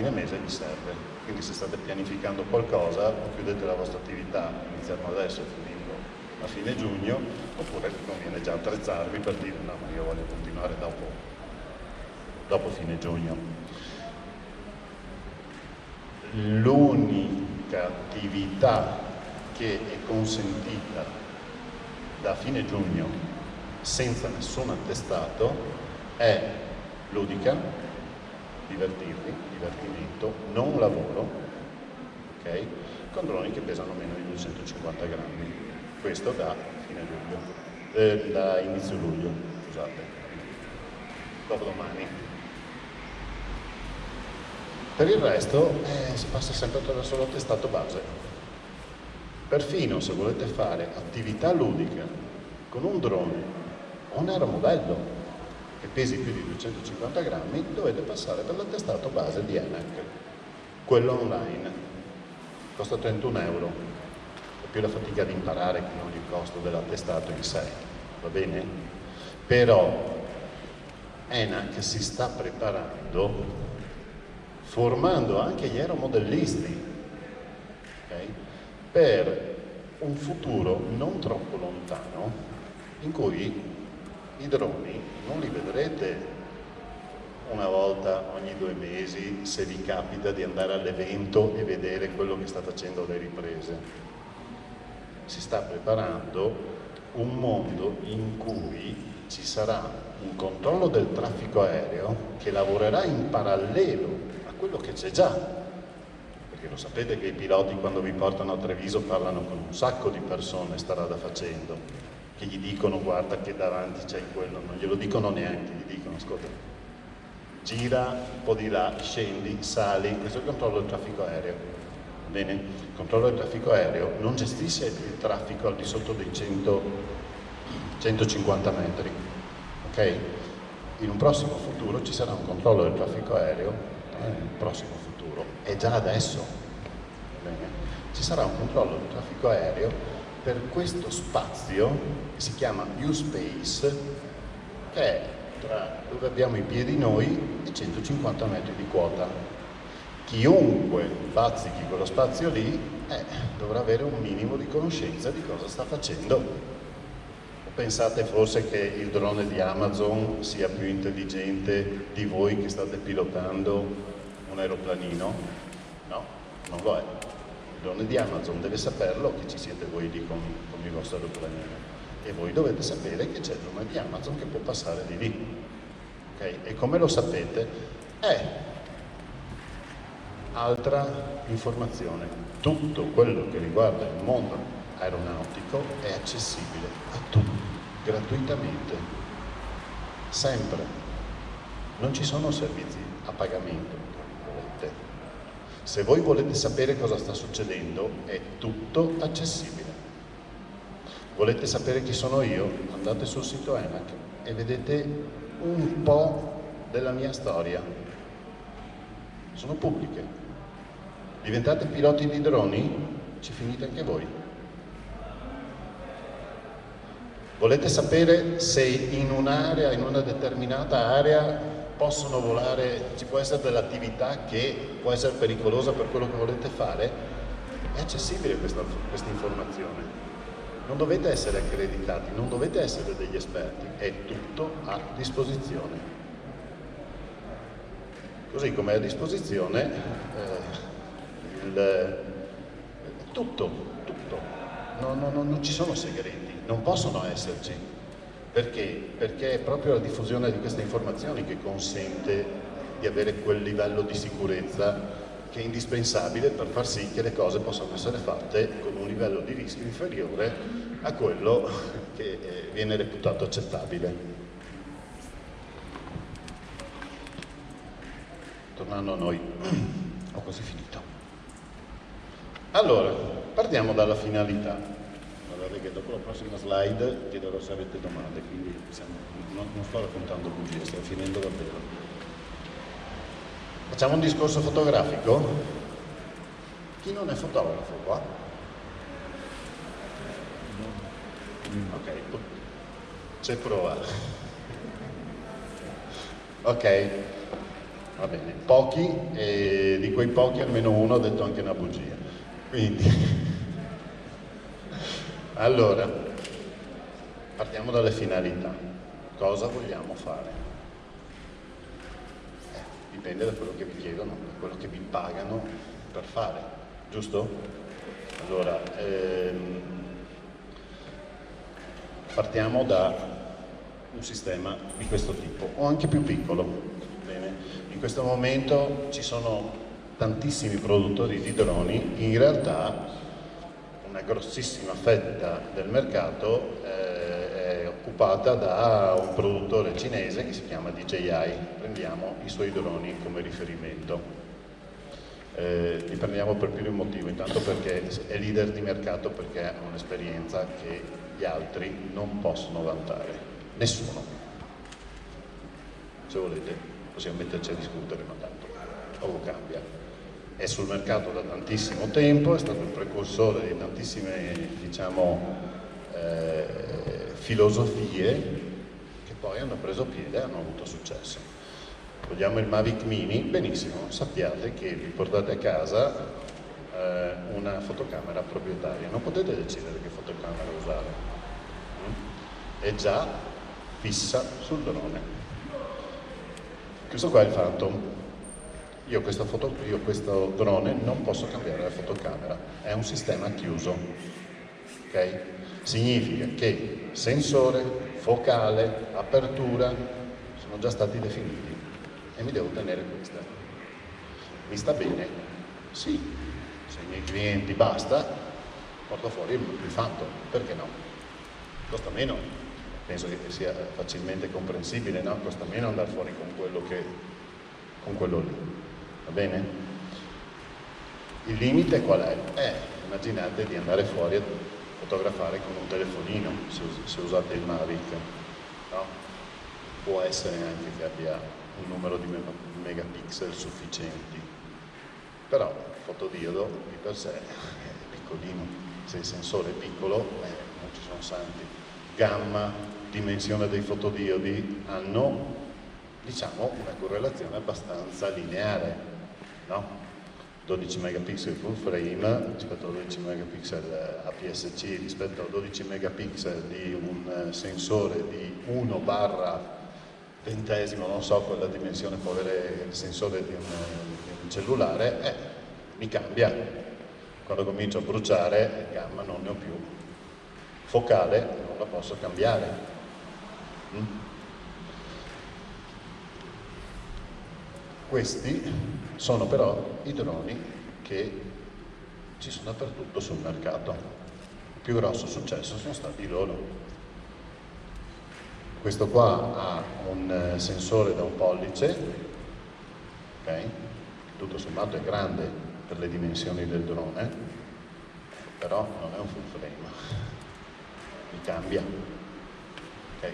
mese vi serve. Quindi se state pianificando qualcosa, o chiudete la vostra attività, iniziamo adesso e finendo a fine giugno, oppure vi conviene già attrezzarvi per dire no, ma io voglio continuare dopo fine giugno. L'unica attività che è consentita da fine giugno senza nessun attestato è ludica, divertimento, non lavoro, ok? Con droni che pesano meno di 250 grammi. Questo da fine luglio, da inizio luglio, scusate, dopodomani. Per il resto si passa sempre attraverso l'attestato base. Perfino se volete fare attività ludica con un drone o un aeromodello e pesi più di 250 grammi, dovete passare per l'attestato base di ENAC, quello online, costa 31 euro, è più la fatica di imparare che non il costo dell'attestato in sé, va bene? Però ENAC si sta preparando, formando anche gli aeromodellisti, okay? Per un futuro non troppo lontano in cui i droni non li vedrete una volta ogni 2 mesi se vi capita di andare all'evento e vedere quello che sta facendo le riprese. Si sta preparando un mondo in cui ci sarà un controllo del traffico aereo che lavorerà in parallelo a quello che c'è già, perché lo sapete che i piloti quando vi portano a Treviso parlano con un sacco di persone strada facendo, che gli dicono guarda che davanti c'è quello, non glielo dicono neanche, gli dicono ascolta, gira un po' di là, scendi, sali, questo è il controllo del traffico aereo. Bene? Il controllo del traffico aereo non gestisce il traffico al di sotto dei 150 metri, ok? In un prossimo futuro ci sarà un controllo del traffico aereo, nel prossimo futuro, è già adesso, bene? Ci sarà un controllo del traffico aereo per questo spazio che si chiama U-Space, che è tra dove abbiamo i piedi noi e 150 metri di quota. Chiunque bazzichi quello spazio lì dovrà avere un minimo di conoscenza di cosa sta facendo. O pensate forse che il drone di Amazon sia più intelligente di voi che state pilotando un aeroplanino? No, non lo è. Il drone di Amazon deve saperlo che ci siete voi lì con il vostro aeroplanino. E voi dovete sapere che c'è il drone di Amazon che può passare di lì. Okay? E come lo sapete? Altra informazione, tutto quello che riguarda il mondo aeronautico è accessibile a tutti, gratuitamente, sempre. Non ci sono servizi a pagamento, tra virgolette. Se voi volete sapere cosa sta succedendo, è tutto accessibile. Volete sapere chi sono io? Andate sul sito ENAC e vedete un po' della mia storia. Sono pubbliche. Diventate piloti di droni? Ci finite anche voi. Volete sapere se in un'area, in una determinata area, possono volare, ci può essere dell'attività che può essere pericolosa per quello che volete fare? È accessibile questa informazione. Non dovete essere accreditati, non dovete essere degli esperti, è tutto a disposizione. Così come è a disposizione tutto. Non ci sono segreti, non possono esserci. Perché? Perché è proprio la diffusione di queste informazioni che consente di avere quel livello di sicurezza che è indispensabile per far sì che le cose possano essere fatte con un livello di rischio inferiore a quello che viene reputato accettabile. Tornando a noi, ho quasi finito. Allora, partiamo dalla finalità. Guardate che dopo la prossima slide chiederò se avete domande, quindi non sto raccontando bugie, stiamo finendo davvero. Facciamo un discorso fotografico? Chi non è fotografo qua? Ok, c'è prova. Ok, va bene. Pochi, e di quei pochi almeno uno ha detto anche una bugia. Quindi, allora, partiamo dalle finalità. Cosa vogliamo fare? Dipende da quello che vi chiedono, da quello che vi pagano per fare, giusto? Allora, partiamo da un sistema di questo tipo, o anche più piccolo. Bene? In questo momento ci sono tantissimi produttori di droni, in realtà una grossissima fetta del mercato è occupata da un produttore cinese che si chiama DJI. Prendiamo i suoi droni come riferimento. Li prendiamo per più di un motivo, intanto perché è leader di mercato, perché ha un'esperienza che gli altri non possono vantare, nessuno. se volete possiamo metterci a discutere, ma tanto poco cambia. È sul mercato da tantissimo tempo, è stato il precursore di tantissime, diciamo, filosofie che poi hanno preso piede e hanno avuto successo. Vogliamo il Mavic Mini? Benissimo, sappiate che vi portate a casa una fotocamera proprietaria, non potete decidere che fotocamera usare, è già fissa sul drone. Questo qua è il Phantom. Io questo drone non posso cambiare la fotocamera, è un sistema chiuso, ok? Significa che sensore, focale, apertura sono già stati definiti e mi devo tenere questa. Mi sta bene? Sì. Se ai miei clienti basta, porto fuori il Phantom, perché no? Costa meno, penso che sia facilmente comprensibile, no? Costa meno andare fuori con quello lì, va bene? Il limite qual è? Immaginate di andare fuori a fotografare con un telefonino, se usate il Mavic, no? Può essere anche che abbia un numero di megapixel sufficienti, però il fotodiodo di per sé è piccolino, se il sensore è piccolo non ci sono santi. Gamma, dimensione dei fotodiodi hanno, diciamo, una correlazione abbastanza lineare, no? 12 megapixel full frame rispetto a 12 megapixel APS-C rispetto a 12 megapixel di un sensore di 1/20, non so quella dimensione può avere il sensore di un cellulare, mi cambia. Quando comincio a bruciare, gamma non ne ho più. Focale non la posso cambiare. Questi sono però i droni che ci sono dappertutto sul mercato. Il più grosso successo sono stati loro. Questo qua ha un sensore da 1 pollice, ok? Tutto sommato è grande per le dimensioni del drone, però non è un full frame, mi cambia. Okay.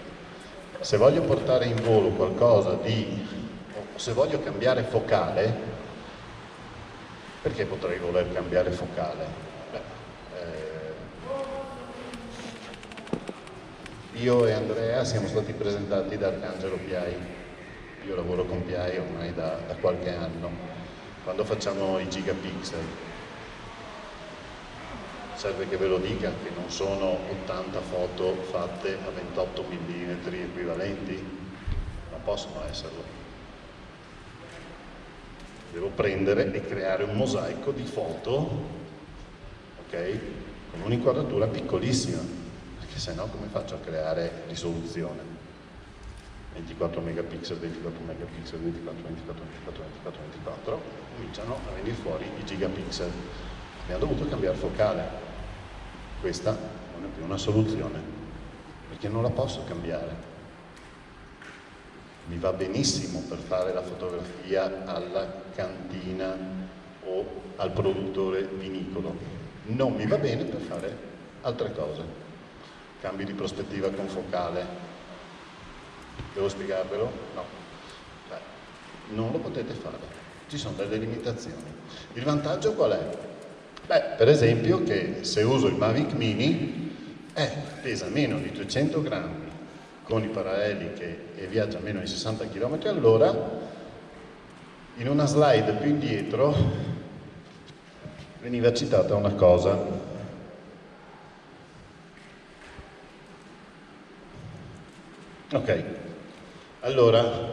Se voglio portare in volo qualcosa se voglio cambiare focale, perché potrei voler cambiare focale? Io e Andrea siamo stati presentati da Arcangelo PI, io lavoro con PI ormai da qualche anno, quando facciamo i gigapixel. Serve che ve lo dica che non sono 80 foto fatte a 28 mm equivalenti? Non possono esserlo. Devo prendere e creare un mosaico di foto, ok? Con un'inquadratura piccolissima, perché sennò come faccio a creare risoluzione? 24 megapixel, 24 megapixel, 24, 24, 24, 24, 24, cominciano a venire fuori i gigapixel. Abbiamo dovuto cambiare focale. Questa non è più una soluzione, perché non la posso cambiare. Mi va benissimo per fare la fotografia alla cantina o al produttore vinicolo, non mi va bene per fare altre cose. Cambi di prospettiva con focale, devo spiegarvelo? No, non lo potete fare, ci sono delle limitazioni. Il vantaggio qual è? Per esempio che se uso il Mavic Mini pesa meno di 200 grammi con i paralleli e viaggia a meno di 60 km all'ora, in una slide più indietro veniva citata una cosa. Ok, allora,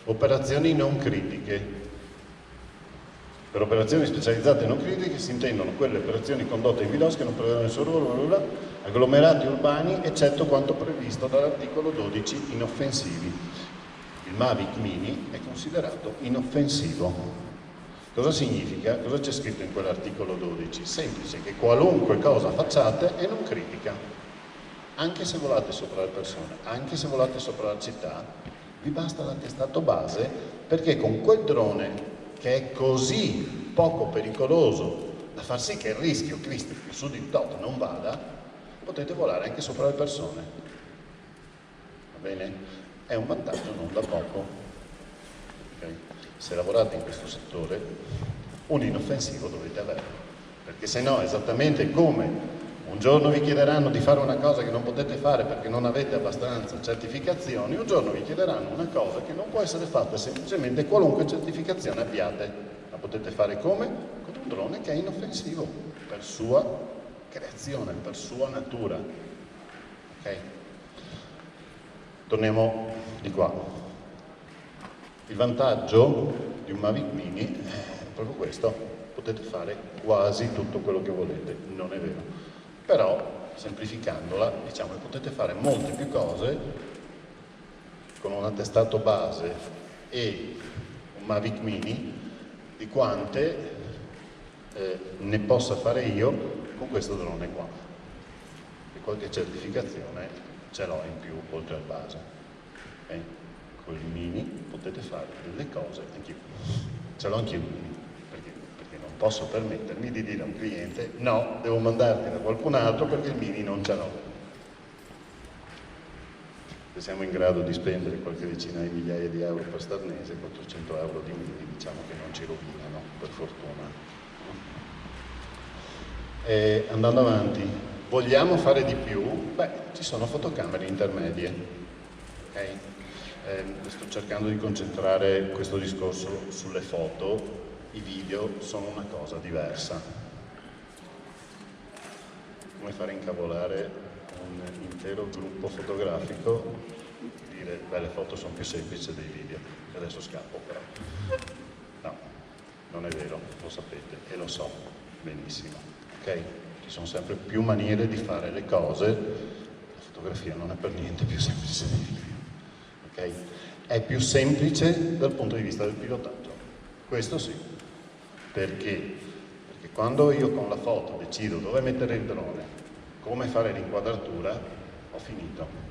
operazioni non critiche. Per operazioni specializzate non critiche si intendono quelle operazioni condotte in VDOS che non prevedono il ruolo agglomerati urbani, eccetto quanto previsto dall'articolo 12 inoffensivi. Il Mavic Mini è considerato inoffensivo. Cosa significa? Cosa c'è scritto in quell'articolo 12? Semplice, che qualunque cosa facciate è non critica. Anche se volate sopra le persone, anche se volate sopra la città, vi basta l'attestato base, perché con quel drone che è così poco pericoloso da far sì che il rischio Cristo più su di tot non vada, potete volare anche sopra le persone. Va bene? è un vantaggio non da poco. Okay? Se lavorate in questo settore, un inoffensivo dovete avere, perché se no è esattamente come un giorno vi chiederanno di fare una cosa che non potete fare perché non avete abbastanza certificazioni, un giorno vi chiederanno una cosa che non può essere fatta semplicemente qualunque certificazione abbiate. La potete fare come? Con un drone che è inoffensivo per sua creazione, per sua natura. Ok? Torniamo di qua. Il vantaggio di un Mavic Mini è proprio questo: potete fare quasi tutto quello che volete, non è vero. Però, semplificandola, diciamo che potete fare molte più cose con un attestato base e un Mavic Mini di quante ne possa fare io con questo drone qua. E qualche certificazione ce l'ho in più oltre al base. Okay? Con il Mini potete fare delle cose anch'io. Ce l'ho anch'io il Mini. Perché non posso permettermi di dire a un cliente no, devo mandarti da qualcun altro perché il Mini non ce l'ho. Se siamo in grado di spendere qualche decina di migliaia di euro per Starnese, 400 euro di Mini diciamo che non ci rovinano, per fortuna. E andando avanti, vogliamo fare di più? Beh, ci sono fotocamere intermedie. Okay? Sto cercando di concentrare questo discorso sulle foto. I video sono una cosa diversa. Come fare incavolare un intero gruppo fotografico, dire beh, le foto sono più semplici dei video, adesso scappo però. No, non è vero, lo sapete e lo so benissimo, ok? Ci sono sempre più maniere di fare le cose, la fotografia non è per niente più semplice dei video, ok? È più semplice dal punto di vista del pilotaggio, questo sì, perché quando io con la foto decido dove mettere il drone, come fare l'inquadratura, ho finito.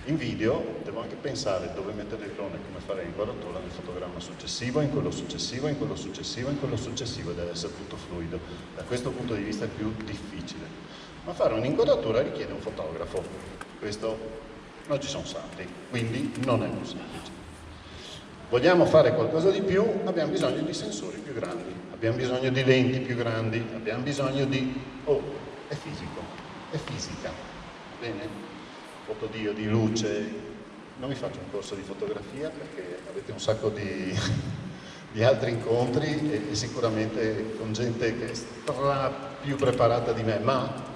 In video devo anche pensare dove mettere il drone, come fare l'inquadratura nel fotogramma successivo, in quello successivo, in quello successivo, in quello successivo, deve essere tutto fluido. Da questo punto di vista è più difficile. Ma fare un'inquadratura richiede un fotografo. Questo non ci sono santi, quindi non è più semplice. Vogliamo fare qualcosa di più, abbiamo bisogno di sensori più grandi, abbiamo bisogno di lenti più grandi, abbiamo bisogno di... Oh, è fisico, è fisica, bene? Fotodiodi, luce, non vi faccio un corso di fotografia perché avete un sacco di altri incontri e sicuramente con gente che è più preparata di me, ma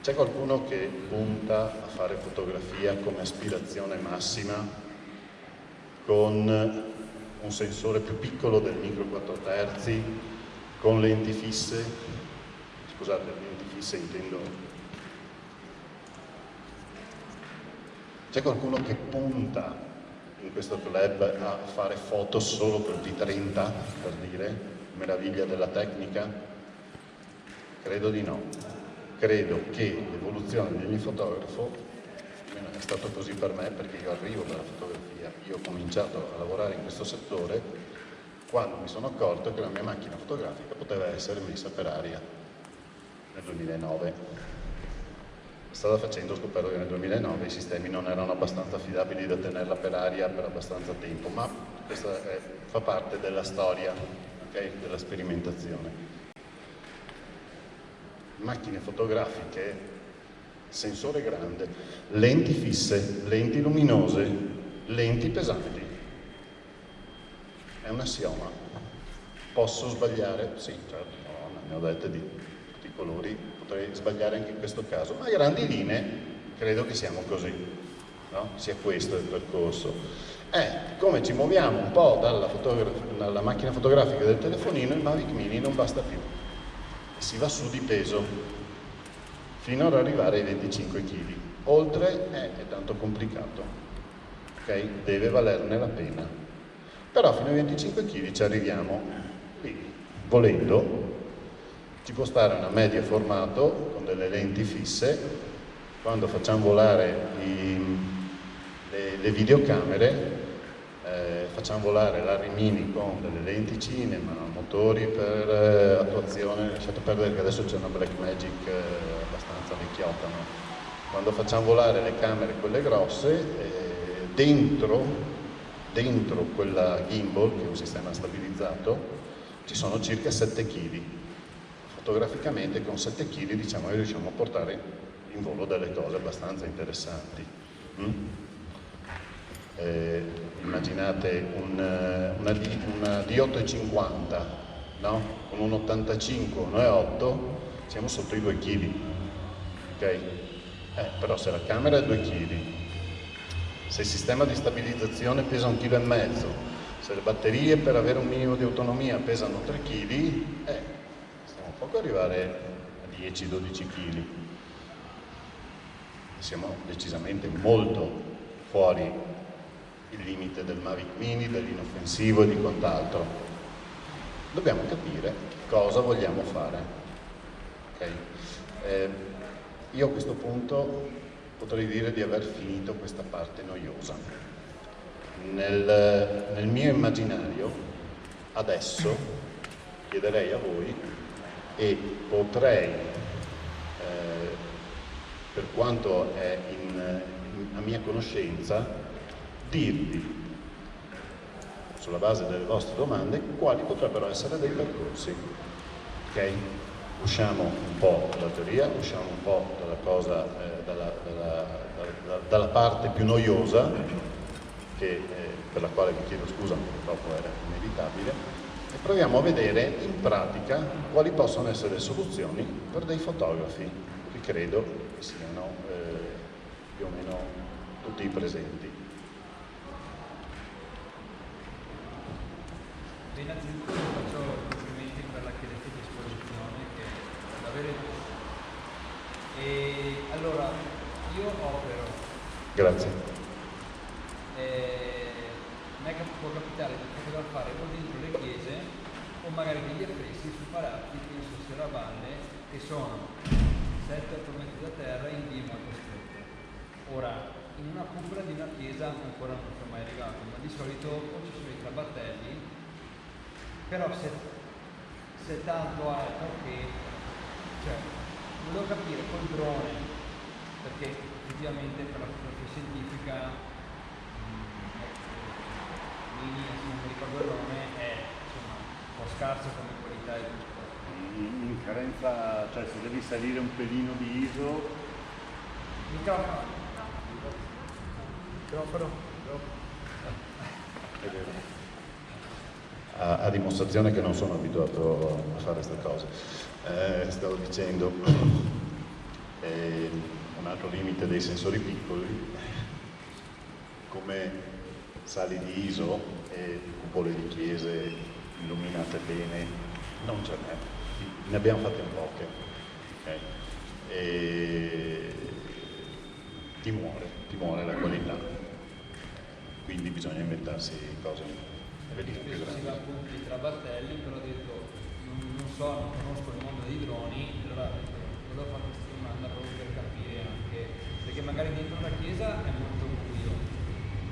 c'è qualcuno che punta a fare fotografia come aspirazione massima con un sensore più piccolo del micro 4 terzi, con lenti fisse, scusate, lenti fisse intendo. C'è qualcuno che punta in questo club a fare foto solo col P30, per dire, meraviglia della tecnica? Credo di no. Credo che l'evoluzione di ogni fotografo, almeno è stato così per me perché io arrivo dalla fotografia, io ho cominciato a lavorare in questo settore quando mi sono accorto che la mia macchina fotografica poteva essere messa per aria nel 2009. Strada facendo ho scoperto che nel 2009 i sistemi non erano abbastanza affidabili da tenerla per aria per abbastanza tempo, ma questa fa parte della storia, okay, della sperimentazione. Macchine fotografiche, sensore grande, lenti fisse, lenti luminose, lenti pesanti. È un assioma. Posso sbagliare? Sì, certo, no, ne ho dette di tutti i colori, potrei sbagliare anche in questo caso, ma a grandi linee credo che siamo così, no? Sia questo il percorso. Come ci muoviamo un po' dalla macchina fotografica del telefonino, il Mavic Mini non basta più. Si va su di peso fino ad arrivare ai 25 kg. Oltre è tanto complicato, ok? Deve valerne la pena. Però fino ai 25 kg ci arriviamo, quindi volendo ci può stare una media formato con delle lenti fisse. Quando facciamo volare le videocamere, facciamo volare l'Arri Mini con delle lenti cinema, motori per attuazione, lasciate perdere che adesso c'è una Blackmagic abbastanza vecchiotta, no? Quando facciamo volare le camere, quelle grosse, dentro quella gimbal, che è un sistema stabilizzato, ci sono circa 7 kg. Fotograficamente con 7 kg diciamo che riusciamo a portare in volo delle cose abbastanza interessanti. Immaginate una D850, no? Con un 85, 1,8, siamo sotto i 2 kg. Ok? Però se la camera è 2 kg, se il sistema di stabilizzazione pesa 1,5 kg, se le batterie per avere un minimo di autonomia pesano 3 kg, stiamo a poco arrivare a 10-12 kg. Siamo decisamente molto fuori il limite del Mavic Mini, dell'inoffensivo e di quant'altro. Dobbiamo capire cosa vogliamo fare. Okay? Io a questo punto potrei dire di aver finito questa parte noiosa. Nel mio immaginario, adesso, chiederei a voi e potrei, per quanto è a mia conoscenza, dirvi, sulla base delle vostre domande, quali potrebbero essere dei percorsi. Ok? Usciamo un po' dalla teoria, usciamo un po' dalla cosa, dalla parte più noiosa, per la quale vi chiedo scusa, purtroppo era inevitabile, e proviamo a vedere in pratica quali possono essere le soluzioni per dei fotografi, che credo siano più o meno tutti i presenti. Innanzitutto faccio complimenti per la chiarezza di esposizione che è davvero. E allora io opero. Grazie. Non è che può capitare di fotografare o dentro le chiese o magari degli affreschi su palazzi che su serravalle che sono 7-8 metri da terra in vie molto strette. Ora, in una cupola di una chiesa ancora non sono mai arrivato, ma di solito o ci sono i trabattelli. Però se tanto alto che, cioè, volevo capire col drone, perché effettivamente per la fotografia scientifica, Mini, se non mi ricordo il nome, è insomma un po' scarso come qualità e tutto. In carenza, cioè se devi salire un pelino di ISO. Microfono. Microfono. È vero. A dimostrazione che non sono abituato a fare queste cose. Stavo dicendo, un altro limite dei sensori piccoli, come sali di ISO e cupole di chiese illuminate bene, non ce n'è. Ne abbiamo fatte poche. Okay? E ti muore la qualità. Quindi bisogna inventarsi cose. Spesso si va appunto i trabattelli, però ho detto non conosco il mondo dei droni, allora volevo fare questa domanda proprio per capire anche, perché magari dentro una chiesa è molto buio,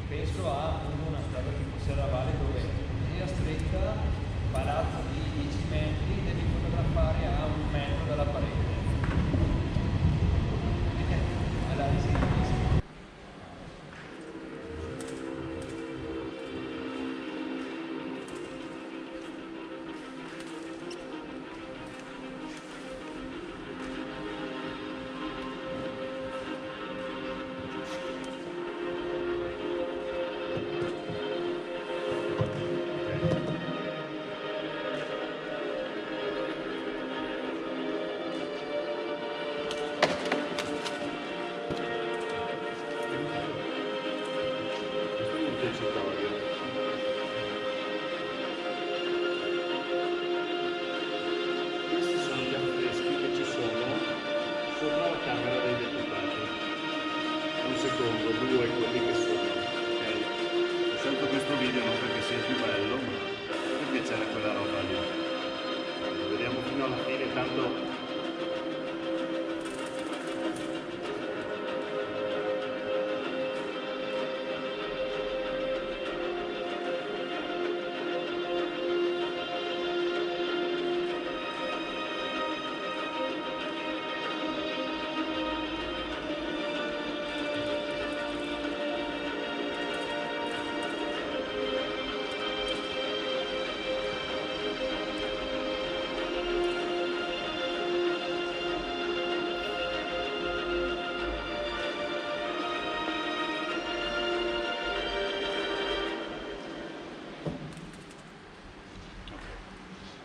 penso a una strada tipo Serravalle dove in via stretta, palazzo di 10 metri, devi fotografare a 1 metro dalla parete. Allora, sì. Questi sono gli affreschi che ci sono sopra la Camera dei Deputati. Un secondo, due quelli che sono. Ok? Ho scelto questo video non perché sia più bello, ma perché c'era quella roba lì. Lo vediamo fino alla fine, tanto.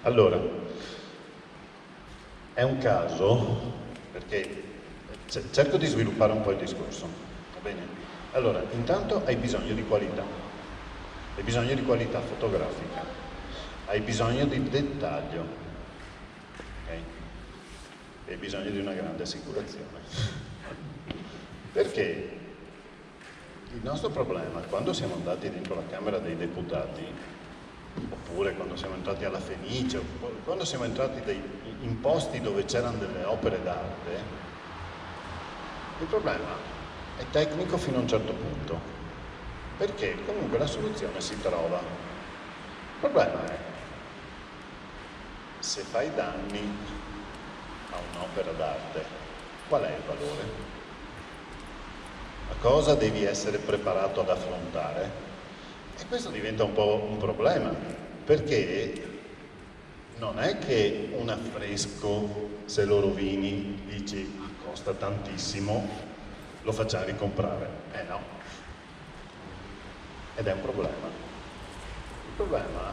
Allora, è un caso, perché cerco di sviluppare un po' il discorso, va bene? Allora, intanto hai bisogno di qualità, hai bisogno di qualità fotografica, hai bisogno di dettaglio, ok? E hai bisogno di una grande assicurazione. Perché il nostro problema, quando siamo andati dentro la Camera dei Deputati, oppure quando siamo entrati alla Fenice, oppure quando siamo entrati in posti dove c'erano delle opere d'arte, il problema è tecnico fino a un certo punto, perché comunque la soluzione si trova. Il problema è, se fai danni a un'opera d'arte, qual è il valore? A cosa devi essere preparato ad affrontare? E questo diventa un po' un problema, perché non è che un affresco, se lo rovini, dici costa tantissimo, lo facciamo ricomprare. No. Ed è un problema. Il problema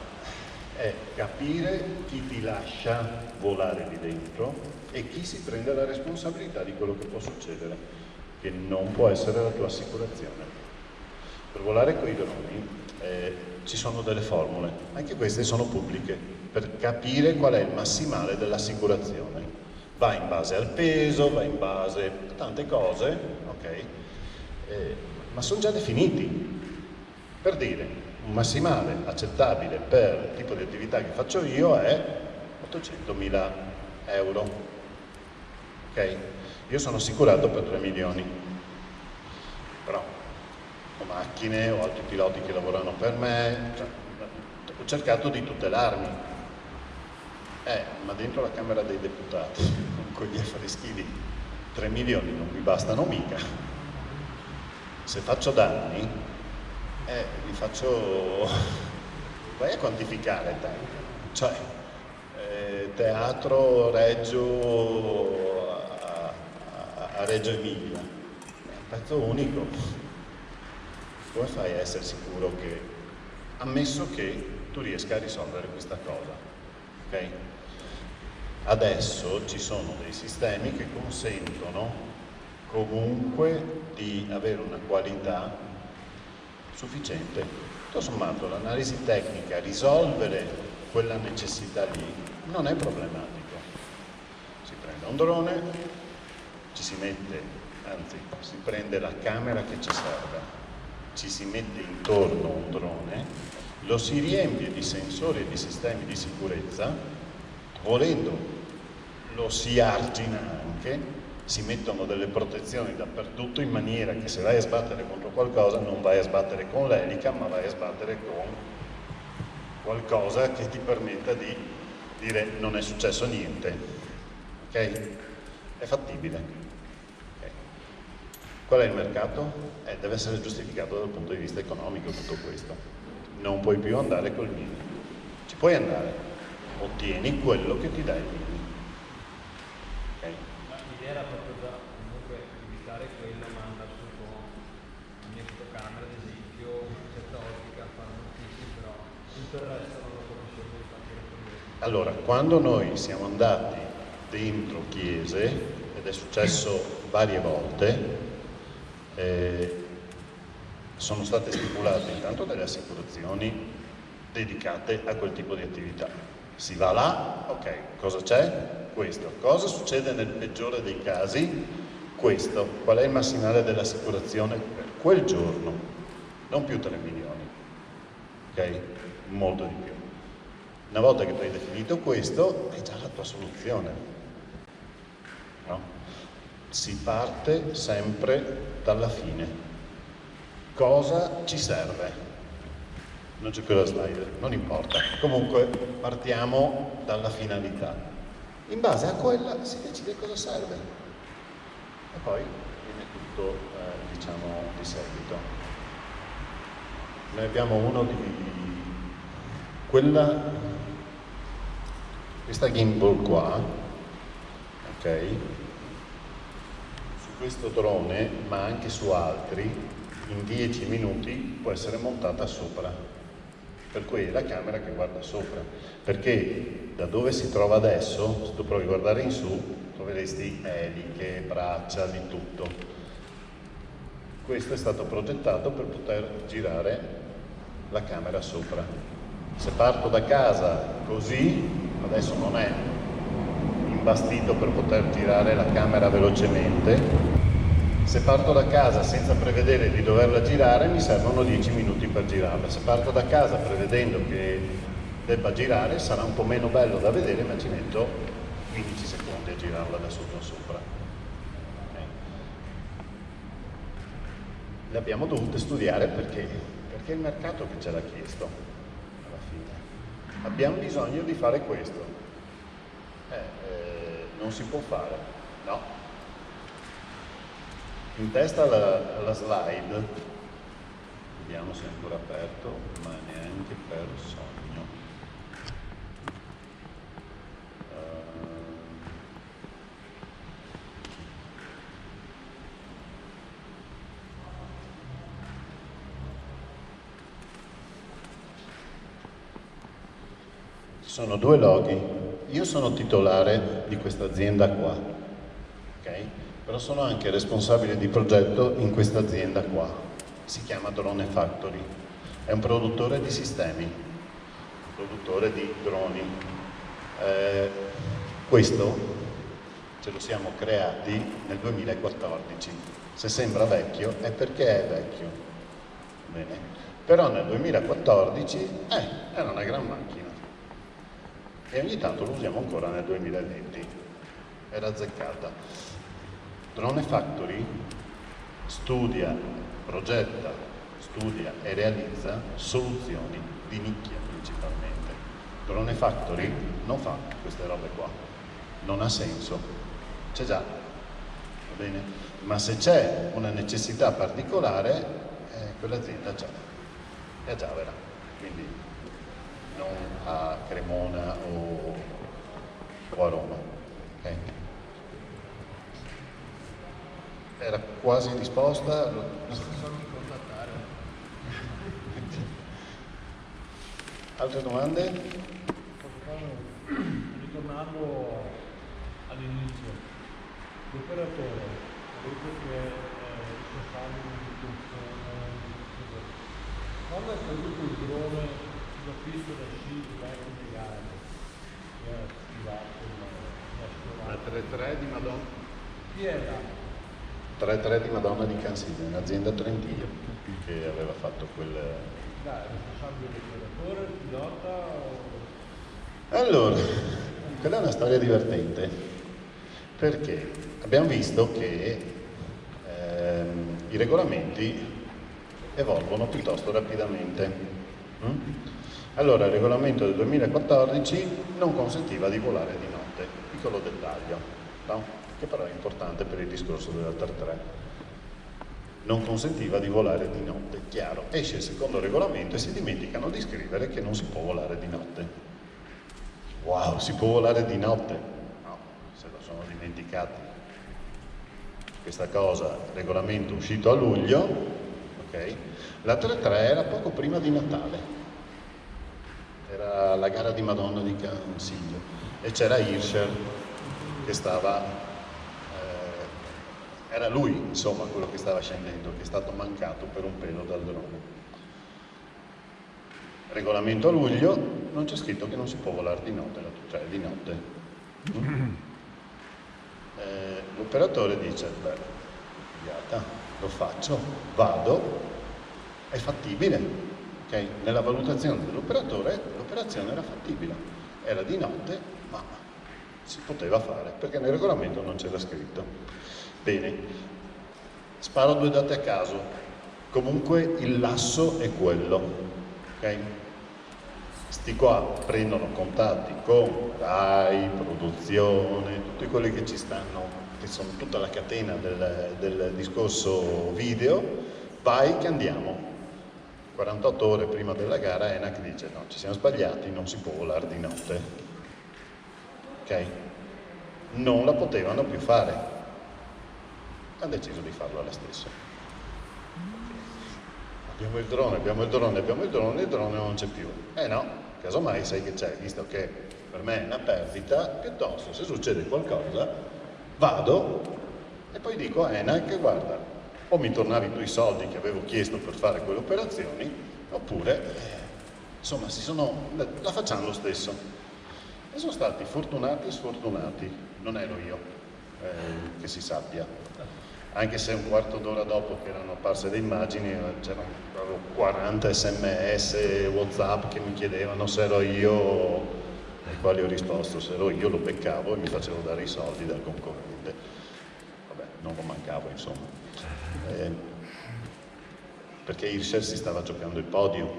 è capire chi ti lascia volare lì dentro e chi si prende la responsabilità di quello che può succedere, che non può essere la tua assicurazione. Per volare coi droni ci sono delle formule, anche queste sono pubbliche, per capire qual è il massimale dell'assicurazione. Va in base al peso, va in base a tante cose, ok? Ma sono già definiti. Per dire, un massimale accettabile per il tipo di attività che faccio io è 800.000 euro, ok? Io sono assicurato per 3 milioni, però ho macchine, ho altri piloti che lavorano per me, cioè, ho cercato di tutelarmi. Ma dentro la Camera dei Deputati, con gli affreschi di 3 milioni non mi bastano mica. Se faccio danni, li faccio... vai a quantificare te. Cioè, teatro Reggio a Reggio Emilia, è un pezzo unico. Come fai a essere sicuro che, ammesso che tu riesca a risolvere questa cosa, ok? Adesso ci sono dei sistemi che consentono comunque di avere una qualità sufficiente. Tutto sommato l'analisi tecnica, risolvere quella necessità lì, non è problematico. Si prende un drone, ci si mette, anzi si prende la camera che ci serve, ci si mette intorno un drone, lo si riempie di sensori e di sistemi di sicurezza, volendo lo si argina anche, si mettono delle protezioni dappertutto in maniera che se vai a sbattere contro qualcosa non vai a sbattere con l'elica, ma vai a sbattere con qualcosa che ti permetta di dire non è successo niente, ok? È fattibile. Qual è il mercato? Deve essere giustificato dal punto di vista economico tutto questo. Non puoi più andare col minimo. Ci puoi andare, ottieni quello che ti dà il minimo. Okay? L'idea era proprio da comunque evitare quello, ma andare su con la mia fotocamera, ad esempio, una certa ottica, fare moltissimo, però tutto il resto non lo conoscevo, infatti era per questo. Allora, quando noi siamo andati dentro chiese, ed è successo varie volte, sono state stipulate intanto delle assicurazioni dedicate a quel tipo di attività. Si va là, ok, cosa c'è? Questo. Cosa succede nel peggiore dei casi? Questo. Qual è il massimale dell'assicurazione per quel giorno? Non più 3 milioni, ok? Molto di più. Una volta che tu hai definito questo, hai già la tua soluzione, no? Si parte sempre dalla fine. Cosa ci serve? Non c'è più la slide, non importa. Comunque partiamo dalla finalità. In base a quella si decide cosa serve. E poi viene tutto, diciamo, di seguito. Noi abbiamo uno di questa gimbal qua, ok? Questo drone, ma anche su altri, in 10 minuti può essere montata sopra. per cui è la camera che guarda sopra, perché da dove si trova adesso, se tu provi a guardare in su, troveresti eliche, braccia, di tutto. Questo è stato progettato per poter girare la camera sopra. Se parto da casa così, adesso non è imbastito per poter girare la camera velocemente. Se parto da casa senza prevedere di doverla girare, mi servono 10 minuti per girarla. Se parto da casa prevedendo che debba girare, sarà un po' meno bello da vedere, ma ci metto 15 secondi a girarla da sotto a sopra. Okay. Le abbiamo dovute studiare perché è il mercato che ce l'ha chiesto, alla fine. Abbiamo bisogno di fare questo. Non si può fare, no? In testa alla slide, vediamo se è ancora aperto, ma neanche per sogno. Ci sono due loghi. Io sono titolare di questa azienda qua, ok? Però sono anche responsabile di progetto in questa azienda qua, si chiama Drone Factory, è un produttore di sistemi, un produttore di droni. Questo ce lo siamo creati nel 2014, se sembra vecchio è perché è vecchio, bene? Però nel 2014 era una gran macchina e ogni tanto lo usiamo ancora nel 2020, era azzeccata. Drone Factory studia, progetta, studia e realizza soluzioni di nicchia principalmente. Drone Factory non fa queste robe qua, non ha senso, c'è già, va bene? Ma se c'è una necessità particolare, quell'azienda c'è, è a Giavera, quindi non a Cremona o a Roma. Okay? Era quasi risposta. Solo mi contattare. Altre domande? Ritornando all'inizio, l'operatore, detto che è responsabile di funzione, quando è caduto il drone da pista da sci di Vecchio Megane, che ha attivato La 3-3 di Madonna. chi era? 3-3 di Madonna di Cansiglia, un'azienda trentina che aveva fatto quel... Dai, responsabile dell'operatore, il pilota o... Allora, quella è una storia divertente, perché abbiamo visto che i regolamenti evolvono piuttosto rapidamente. Allora, il regolamento del 2014 non consentiva di volare di notte, piccolo dettaglio, no? Che però è importante per il discorso della 3-3. Non consentiva di volare di notte, chiaro. Esce il secondo regolamento e si dimenticano di scrivere che non si può volare di notte. Wow, si può volare di notte? No, se lo sono dimenticati. Questa cosa, regolamento uscito a luglio, ok? La 3-3 era poco prima di Natale. Era la gara di Madonna di Cansiglia e c'era Hirscher che stava... era lui, insomma, quello che stava scendendo, che è stato mancato per un pelo dal drone. Regolamento a luglio, non c'è scritto che non si può volare di notte, cioè di notte. L'operatore dice, beh, figata, lo faccio, vado, è fattibile. Okay? Nella valutazione dell'operatore, l'operazione era fattibile. Era di notte, ma si poteva fare, perché nel regolamento non c'era scritto. Bene, sparo due date a caso, comunque il lasso è quello, ok? Sti qua prendono contatti con RAI, produzione, tutti quelli che ci stanno, che sono tutta la catena del discorso video, vai che andiamo. 48 ore prima della gara ENAC dice no, ci siamo sbagliati, non si può volare di notte, ok? Non la potevano più fare. Ha deciso di farlo alla stessa. abbiamo il drone, abbiamo il drone, abbiamo il drone non c'è più. No, casomai sai che c'è, visto che per me è una perdita, piuttosto se succede qualcosa vado e poi dico a ENAC, guarda, o mi tornavi tu i soldi che avevo chiesto per fare quelle operazioni, oppure, insomma, la facciamo lo stesso. E sono stati fortunati e sfortunati, non ero io, che si sappia. Anche se un quarto d'ora dopo che erano apparse le immagini c'erano 40 sms, WhatsApp che mi chiedevano se ero io, ai quali ho risposto se ero io lo beccavo e mi facevo dare i soldi dal concorrente. Vabbè, non lo mancavo insomma. Perché Hirscher si stava giocando il podio,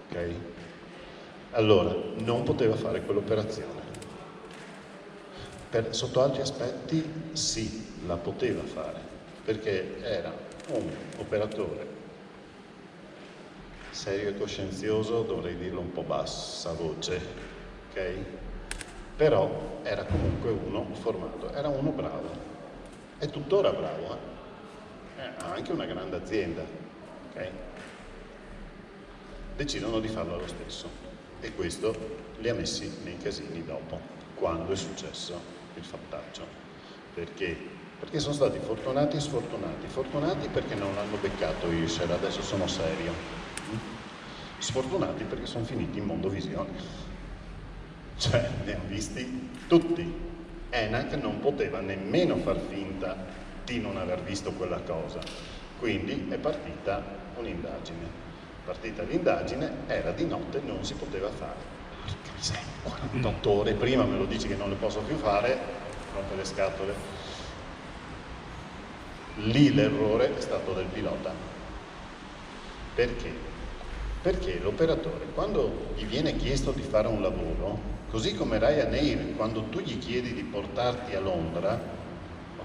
ok? Allora, non poteva fare quell'operazione. Sotto altri aspetti sì, la poteva fare, perché era un operatore serio e coscienzioso, dovrei dirlo un po' bassa voce, ok? Però era comunque uno formato, era uno bravo, è tuttora bravo, ha anche una grande azienda, ok? Decidono di farlo lo stesso e questo li ha messi nei casini dopo, quando è successo il fattaccio. Perché? Perché sono stati fortunati e sfortunati. Fortunati perché non hanno beccato Hirscher, adesso sono serio. Sfortunati perché sono finiti in Mondovisione. Cioè, ne hanno visti tutti. ENAC non poteva nemmeno far finta di non aver visto quella cosa. Quindi è partita un'indagine. Partita l'indagine, era di notte, non si poteva fare. Porca miseria, 48 ore prima me lo dici che non le posso più fare, rompe le scatole. Lì l'errore è stato del pilota. Perché? Perché l'operatore, quando gli viene chiesto di fare un lavoro, così come Ryanair, quando tu gli chiedi di portarti a Londra,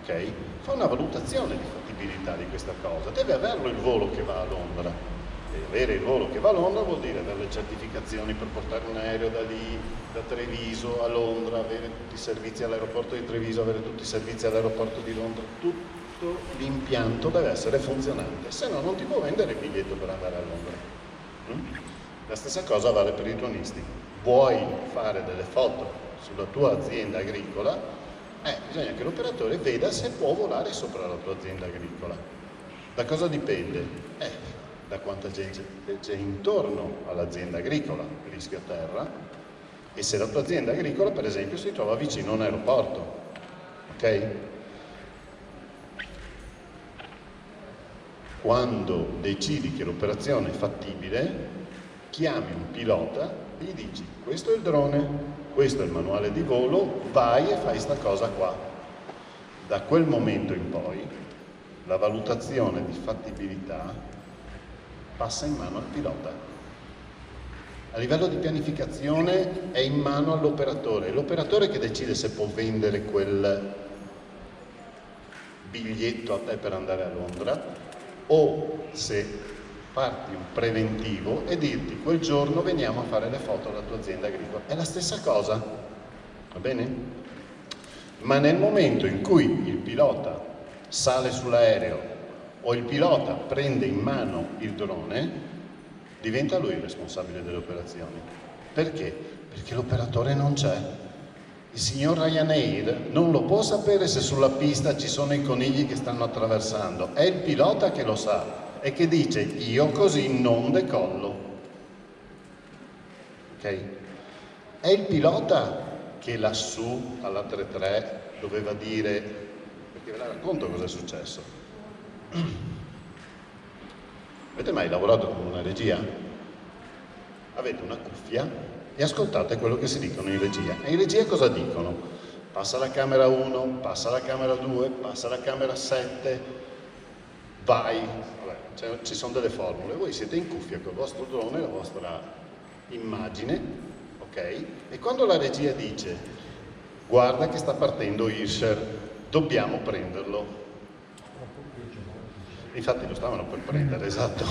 ok? Fa una valutazione di fattibilità di questa cosa, deve averlo il volo che va a Londra. E avere il volo che va a Londra vuol dire avere le certificazioni per portare un aereo da lì, da Treviso a Londra, avere tutti i servizi all'aeroporto di Treviso, avere tutti i servizi all'aeroporto di Londra, tutto l'impianto deve essere funzionante, se no non ti può vendere il biglietto per andare a Londra. La stessa cosa vale per i dronisti. Vuoi fare delle foto sulla tua azienda agricola, bisogna che l'operatore veda se può volare sopra la tua azienda agricola. Da cosa dipende? Da quanta gente c'è intorno all'azienda agricola, rischio a terra, e se la tua azienda agricola, per esempio, si trova vicino a un aeroporto, ok? Quando decidi che l'operazione è fattibile, chiami un pilota e gli dici: questo è il drone, questo è il manuale di volo, vai e fai sta cosa qua. Da quel momento in poi la valutazione di fattibilità passa in mano al pilota. A livello di pianificazione è in mano all'operatore, è l'operatore che decide se può vendere quel biglietto a te per andare a Londra o se farti un preventivo e dirti: quel giorno veniamo a fare le foto alla tua azienda agricola. È la stessa cosa, va bene? Ma nel momento in cui il pilota sale sull'aereo o il pilota prende in mano il drone, diventa lui il responsabile delle operazioni. Perché? Perché l'operatore non c'è. Il signor Ryanair non lo può sapere se sulla pista ci sono i conigli che stanno attraversando, è il pilota che lo sa e che dice: io così non decollo. Ok? È il pilota che lassù alla 33 doveva dire, perché ve la racconto cosa è successo. Avete mai lavorato con una regia? Avete una cuffia e ascoltate quello che si dicono in regia. E in regia cosa dicono? Passa la camera 1, passa la camera 2, passa la camera 7, vai. Vabbè, cioè, ci sono delle formule. Voi siete in cuffia con il vostro drone, la vostra immagine, ok? E quando la regia dice: guarda che sta partendo Hirscher, dobbiamo prenderlo. Infatti lo stavano per prendere, esatto.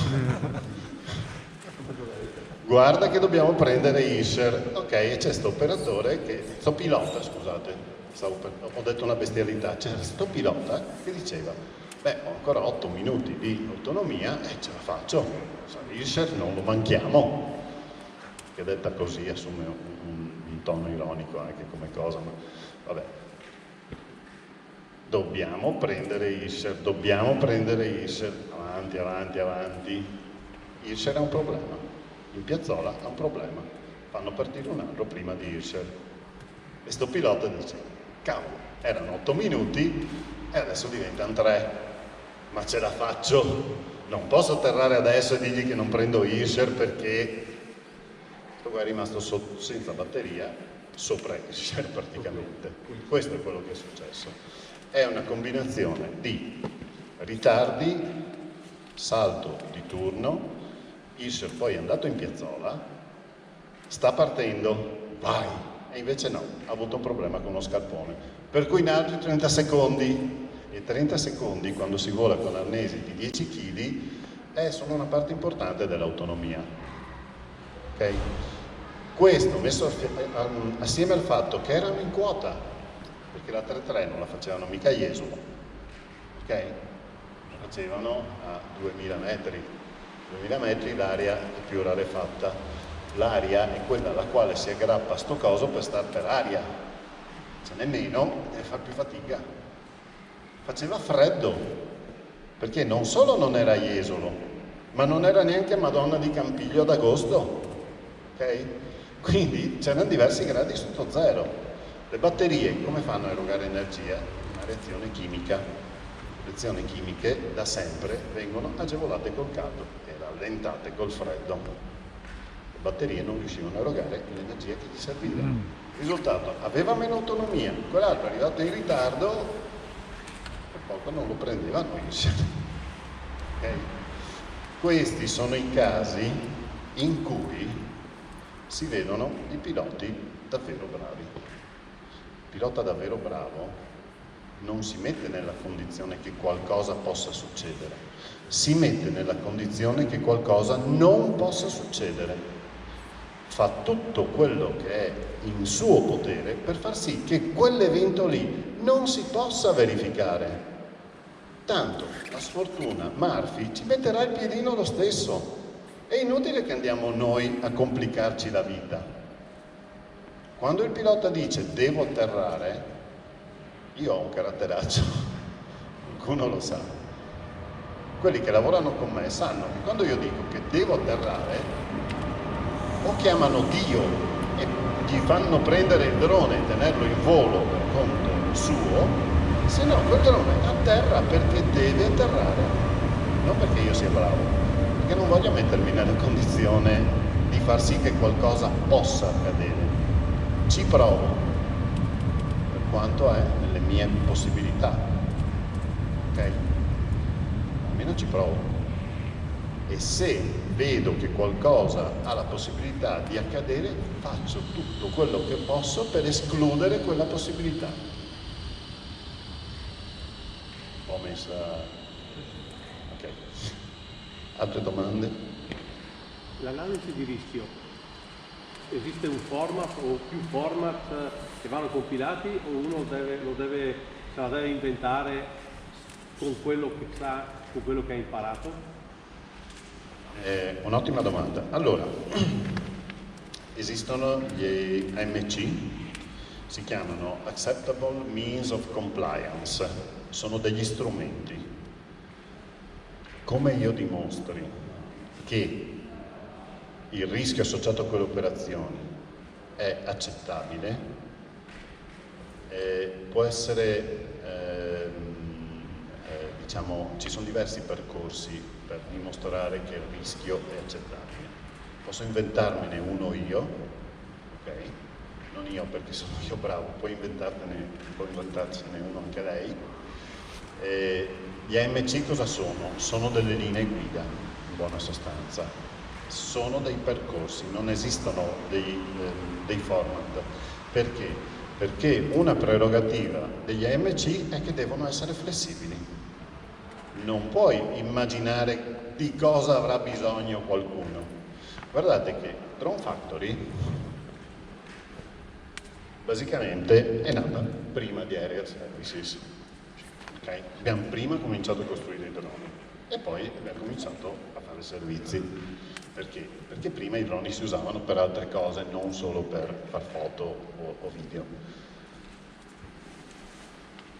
Guarda che dobbiamo prendere Hirscher, ok, e c'è sto operatore sto pilota, scusate, ho detto una bestialità, c'era sto pilota che diceva: Beh, ho ancora 8 minuti di autonomia e ce la faccio. Isher non lo manchiamo. Che detta così assume un tono ironico anche come cosa, ma vabbè. Dobbiamo prendere Isher, avanti, avanti, avanti. Isher ha un problema, in Piazzola ha un problema, fanno partire un altro prima di Isher. E sto pilota dice, cavolo, erano 8 minuti e adesso diventano 3. Ma ce la faccio, non posso atterrare adesso e dirgli che non prendo Isher perché è rimasto senza batteria sopra Isher praticamente. Questo è quello che è successo. È una combinazione di ritardi, salto di turno, Isher poi è andato in Piazzola, sta partendo, vai, e invece no, ha avuto un problema con lo scarpone, per cui in altri 30 secondi. E 30 secondi quando si vola con arnesi di 10 kg sono una parte importante dell'autonomia. Okay? Questo messo assieme al fatto che erano in quota, perché la 3-3 non la facevano mica a Jesolo, okay? La facevano a 2000 metri. 2000 metri l'aria è più rarefatta, l'aria è quella alla quale si aggrappa sto coso per stare per aria, ce n'è meno, deve fare più fatica. Faceva freddo, perché non solo non era Jesolo, ma non era neanche Madonna di Campiglio ad agosto, ok? Quindi c'erano diversi gradi sotto zero. Le batterie come fanno a erogare energia? Una reazione chimica. Le reazioni chimiche da sempre vengono agevolate col caldo e rallentate col freddo. Le batterie non riuscivano a erogare l'energia che gli serviva. Risultato, aveva meno autonomia, quell'altro è arrivato in ritardo, poco non lo prendevano okay? Questi sono i casi in cui si vedono i piloti davvero bravi. Il pilota davvero bravo non si mette nella condizione che qualcosa possa succedere, si mette nella condizione che qualcosa non possa succedere. Fa tutto quello che è in suo potere per far sì che quell'evento lì non si possa verificare. Tanto la sfortuna Murphy ci metterà il piedino lo stesso. È inutile che andiamo noi a complicarci la vita. Quando il pilota dice devo atterrare, io ho un caratteraccio, qualcuno lo sa. Quelli che lavorano con me sanno che quando io dico che devo atterrare, o chiamano Dio e gli fanno prendere il drone e tenerlo in volo per conto suo, se no quel drone atterra perché deve atterrare, non perché io sia bravo, perché non voglio mettermi nella condizione di far sì che qualcosa possa accadere. Ci provo, per quanto è nelle mie possibilità, ok? Almeno ci provo. E se vedo che qualcosa ha la possibilità di accadere, faccio tutto quello che posso per escludere quella possibilità. Ho messa... ok. Altre domande? L'analisi di rischio, esiste un format o più format che vanno compilati o uno se la deve inventare con quello che sa, con quello che ha imparato? Un'ottima domanda. Allora, esistono gli AMC, si chiamano Acceptable Means of Compliance, sono degli strumenti. Come io dimostri che il rischio associato a quelle operazioni è accettabile, può essere, diciamo, ci sono diversi percorsi per dimostrare che il rischio è accettabile. Posso inventarmene uno io, ok? Non io perché sono io bravo, può inventarcene uno anche lei. Gli AMC cosa sono? Sono delle linee guida, in buona sostanza. Sono dei percorsi, non esistono dei format. Perché? Perché una prerogativa degli AMC è che devono essere flessibili. Non puoi immaginare di cosa avrà bisogno qualcuno. Guardate che Drone Factory basicamente è nata prima di Aerial Services. Okay? Abbiamo prima cominciato a costruire i droni e poi abbiamo cominciato a fare servizi. Perché? Perché prima i droni si usavano per altre cose, non solo per far foto o video.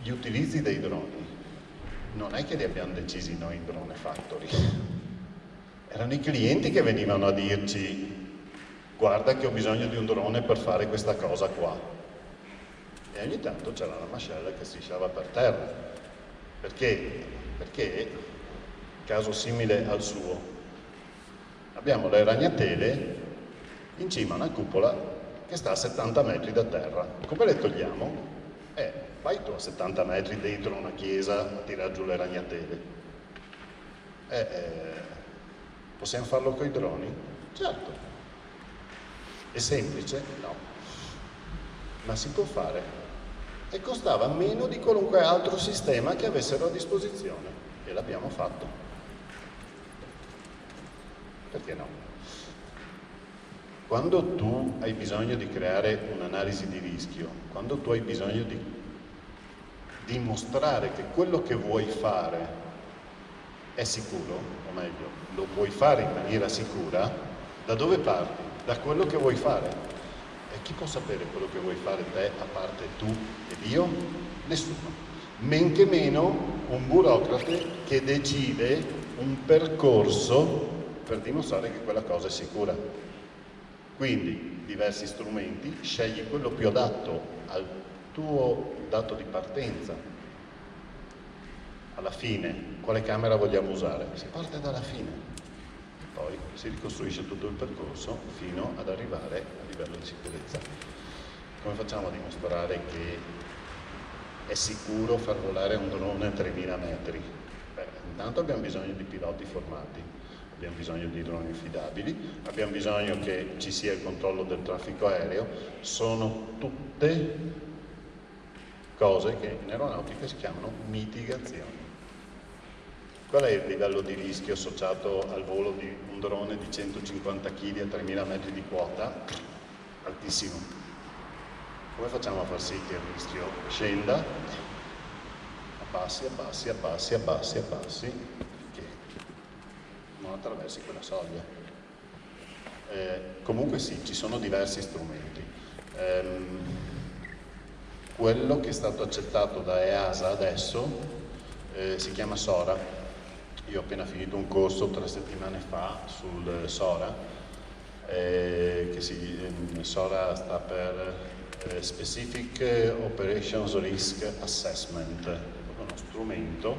Gli utilizzi dei droni non è che li abbiamo decisi noi in Drone Factory, erano i clienti che venivano a dirci: guarda che ho bisogno di un drone per fare questa cosa qua, e ogni tanto c'era una mascella che strisciava per terra. Perché, caso simile al suo, abbiamo le ragnatele in cima a una cupola che sta a 70 metri da terra. Come le togliamo? Vai tu a 70 metri dentro una chiesa a tirar giù le ragnatele. Possiamo farlo con i droni? Certo. È semplice? No. Ma si può fare. E costava meno di qualunque altro sistema che avessero a disposizione. E l'abbiamo fatto. Perché no? Quando tu hai bisogno di creare un'analisi di rischio, quando tu hai bisogno di dimostrare che quello che vuoi fare è sicuro, o meglio, lo puoi fare in maniera sicura, da dove parti? Da quello che vuoi fare. E chi può sapere quello che vuoi fare te, a parte tu ed io? Nessuno. Men che meno un burocrate che decide un percorso per dimostrare che quella cosa è sicura. Quindi diversi strumenti, scegli quello più adatto al tuo dato di partenza. Alla fine, quale camera vogliamo usare? Si parte dalla fine e poi si ricostruisce tutto il percorso fino ad arrivare a livello di sicurezza. Come facciamo a dimostrare che è sicuro far volare un drone a 3000 metri? Intanto abbiamo bisogno di piloti formati, abbiamo bisogno di droni affidabili, abbiamo bisogno che ci sia il controllo del traffico aereo. Sono tutte cose che in aeronautica si chiamano mitigazioni. Qual è il livello di rischio associato al volo di un drone di 150 kg a 3000 metri di quota? Altissimo. Come facciamo a far sì che il rischio scenda? Abbassi, che non attraversi quella soglia. Comunque sì, ci sono diversi strumenti. Quello che è stato accettato da EASA adesso si chiama SORA. Io ho appena finito un corso 3 settimane fa sul SORA, SORA sta per Specific Operations Risk Assessment, è uno strumento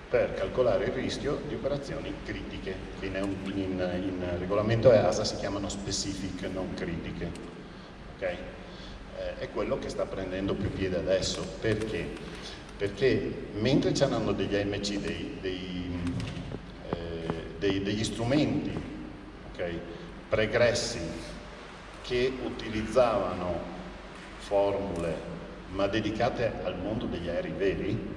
per calcolare il rischio di operazioni critiche. In regolamento EASA si chiamano specific, non critiche. Okay? È quello che sta prendendo più piede adesso. Perché? Perché mentre c'erano degli AMC, degli strumenti, okay, pregressi che utilizzavano formule ma dedicate al mondo degli aerei veri,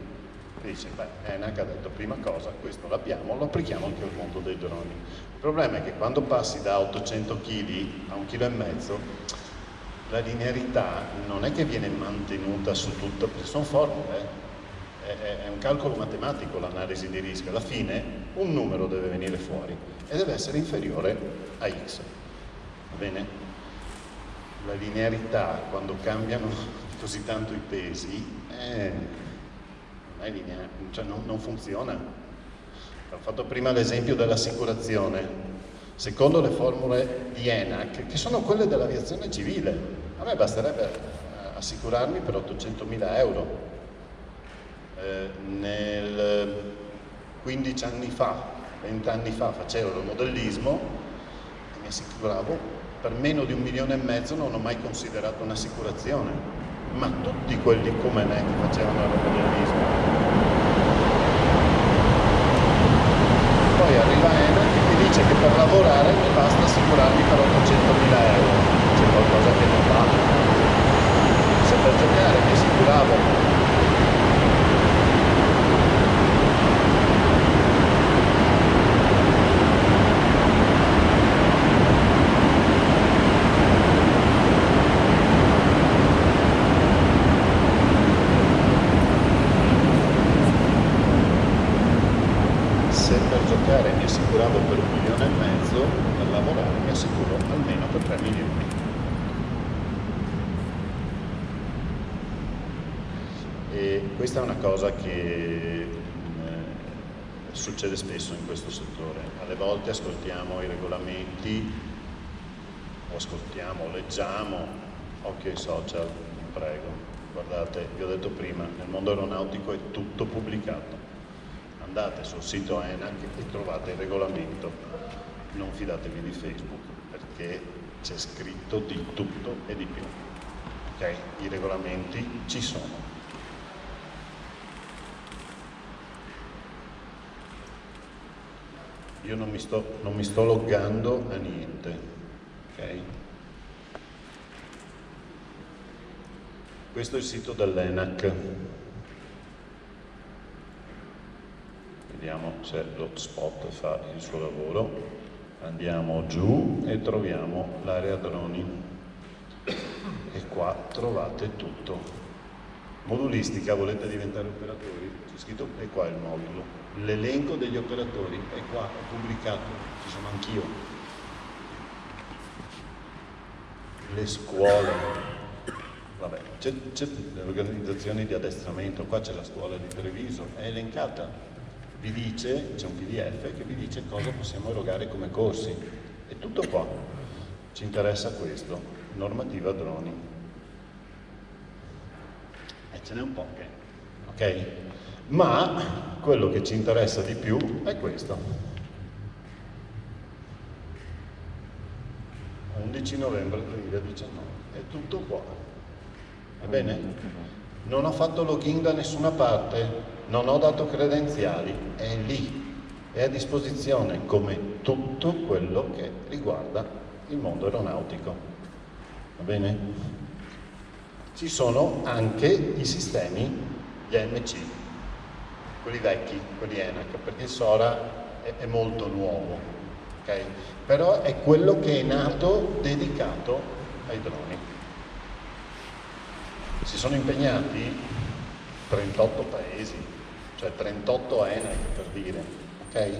dice, ENAC ha detto prima cosa, questo l'abbiamo, lo applichiamo anche al mondo dei droni. Il problema è che quando passi da 800 kg a 1,5 kg, la linearità non è che viene mantenuta su tutto, perché sono formule, è un calcolo matematico l'analisi di rischio. Alla fine un numero deve venire fuori e deve essere inferiore a X. Va bene? La linearità, quando cambiano così tanto i pesi, non è lineare, cioè non funziona. Ho fatto prima l'esempio dell'assicurazione. Secondo le formule di ENAC, che sono quelle dell'aviazione civile, a me basterebbe assicurarmi per 800.000 euro. 15 anni fa, 20 anni fa facevo il modellismo e mi assicuravo per meno di 1,5 milioni, non ho mai considerato un'assicurazione, ma tutti quelli come me che facevano il modellismo. Poi arriva ENAC che ti dice che per lavorare mi basta assicurarmi per 800.000 euro, c'è qualcosa che non va. Se per giocare mi assicuravo sicuro almeno per 3 milioni. E questa è una cosa che succede spesso in questo settore. Alle volte ascoltiamo i regolamenti, o ascoltiamo, leggiamo, occhio ai social, vi prego. Guardate, vi ho detto prima, nel mondo aeronautico è tutto pubblicato. Andate sul sito ENAC e trovate il regolamento. Non fidatevi di Facebook, perché c'è scritto di tutto e di più. Ok? I regolamenti ci sono. Io non mi sto loggando a niente, ok? Questo è il sito dell'ENAC. Vediamo se lo spot fa il suo lavoro. Andiamo giù e troviamo l'area droni. E qua trovate tutto. Modulistica, volete diventare operatori? C'è scritto, e qua è il modulo. L'elenco degli operatori è qua, è pubblicato, ci sono anch'io. Le scuole. Vabbè, c'è le organizzazioni di addestramento, qua c'è la scuola di Treviso, è elencata, vi dice, c'è un PDF che vi dice cosa possiamo erogare come corsi, è tutto qua, ci interessa questo, normativa droni, e ce n'è un po' che, ok? Ma quello che ci interessa di più è questo, 11 novembre 2019, è tutto qua. Va bene? Non ho fatto login da nessuna parte, non ho dato credenziali, è lì, è a disposizione come tutto quello che riguarda il mondo aeronautico. Va bene? Ci sono anche i sistemi, gli AMC, quelli vecchi, quelli ENAC, perché il SORA è molto nuovo, ok? Però è quello che è nato dedicato ai droni. Si sono impegnati 38 paesi, cioè 38 ENAC per dire, ok?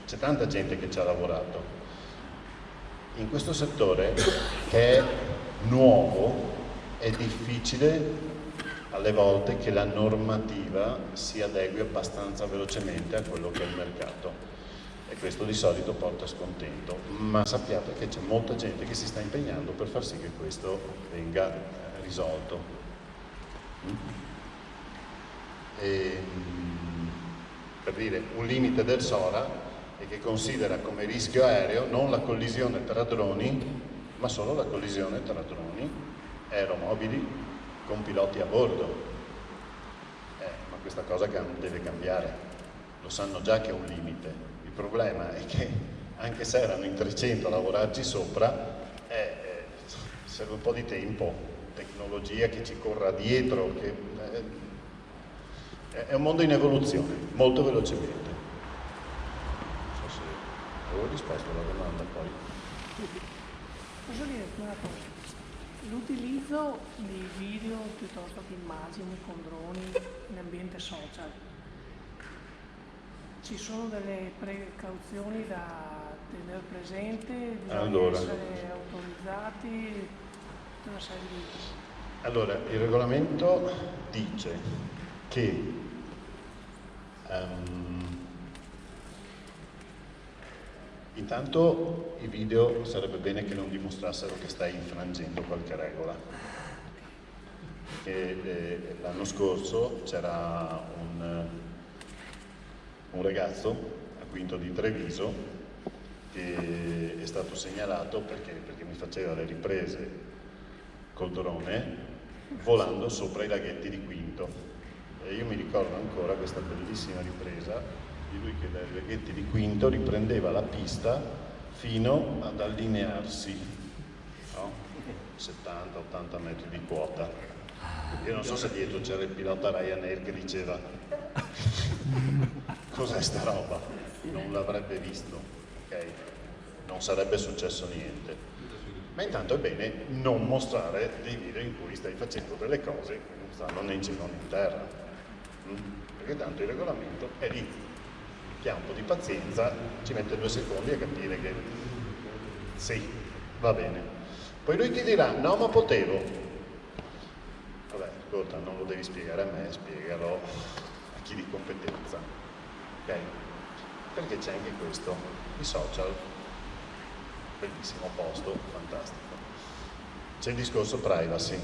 C'è tanta gente che ci ha lavorato. In questo settore che è nuovo è difficile alle volte che la normativa si adegui abbastanza velocemente a quello che è il mercato e questo di solito porta scontento, ma sappiate che c'è molta gente che si sta impegnando per far sì che questo venga risolto. E, per dire, un limite del SORA è che considera come rischio aereo non la collisione tra droni, ma solo la collisione tra droni aeromobili con piloti a bordo. Ma questa cosa deve cambiare, lo sanno già che è un limite. Il problema è che anche se erano in 300 a lavorarci sopra, serve un po' di tempo, tecnologia che ci corra dietro, che è un mondo in evoluzione, molto velocemente. Non so se avevo risposto alla domanda poi. Posso dire una cosa? L'utilizzo di video piuttosto che immagini con droni in ambiente social, ci sono delle precauzioni da tenere presente, bisogna essere autorizzati, una serie di... Allora, il regolamento dice che intanto i video sarebbe bene che non dimostrassero che stai infrangendo qualche regola. L'anno scorso c'era un ragazzo a Quinto di Treviso che è stato segnalato perché mi faceva le riprese col drone volando sopra i laghetti di Quinto. E io mi ricordo ancora questa bellissima ripresa di lui che dai laghetti di Quinto riprendeva la fino ad allinearsi, no? 70-80 metri di quota. Io non so se dietro c'era il pilota Ryanair che diceva cos'è sta roba? Non l'avrebbe visto, ok? Non sarebbe successo niente. Ma intanto è bene non mostrare dei video in cui stai facendo delle cose che non stanno né in cielo né in terra, perché tanto il regolamento è lì. Chi ha un po' di pazienza ci mette 2 secondi a capire che Sì, va bene. Poi lui ti dirà, no ma potevo. Vabbè, ascolta, non lo devi spiegare a me, spiegalo a chi di competenza. Ok? Perché c'è anche questo, i social, bellissimo posto, fantastico. C'è il discorso privacy.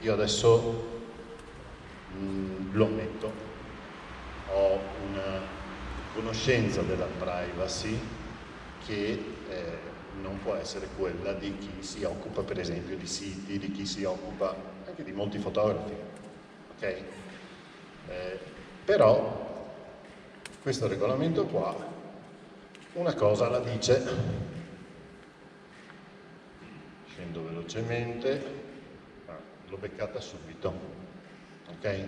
Io adesso lo ammetto, ho una conoscenza della privacy che non può essere quella di chi si occupa per esempio di siti, di chi si occupa anche di molti fotografi, ok? Però questo regolamento qua una cosa la dice, scendo velocemente, l'ho beccata subito, ok?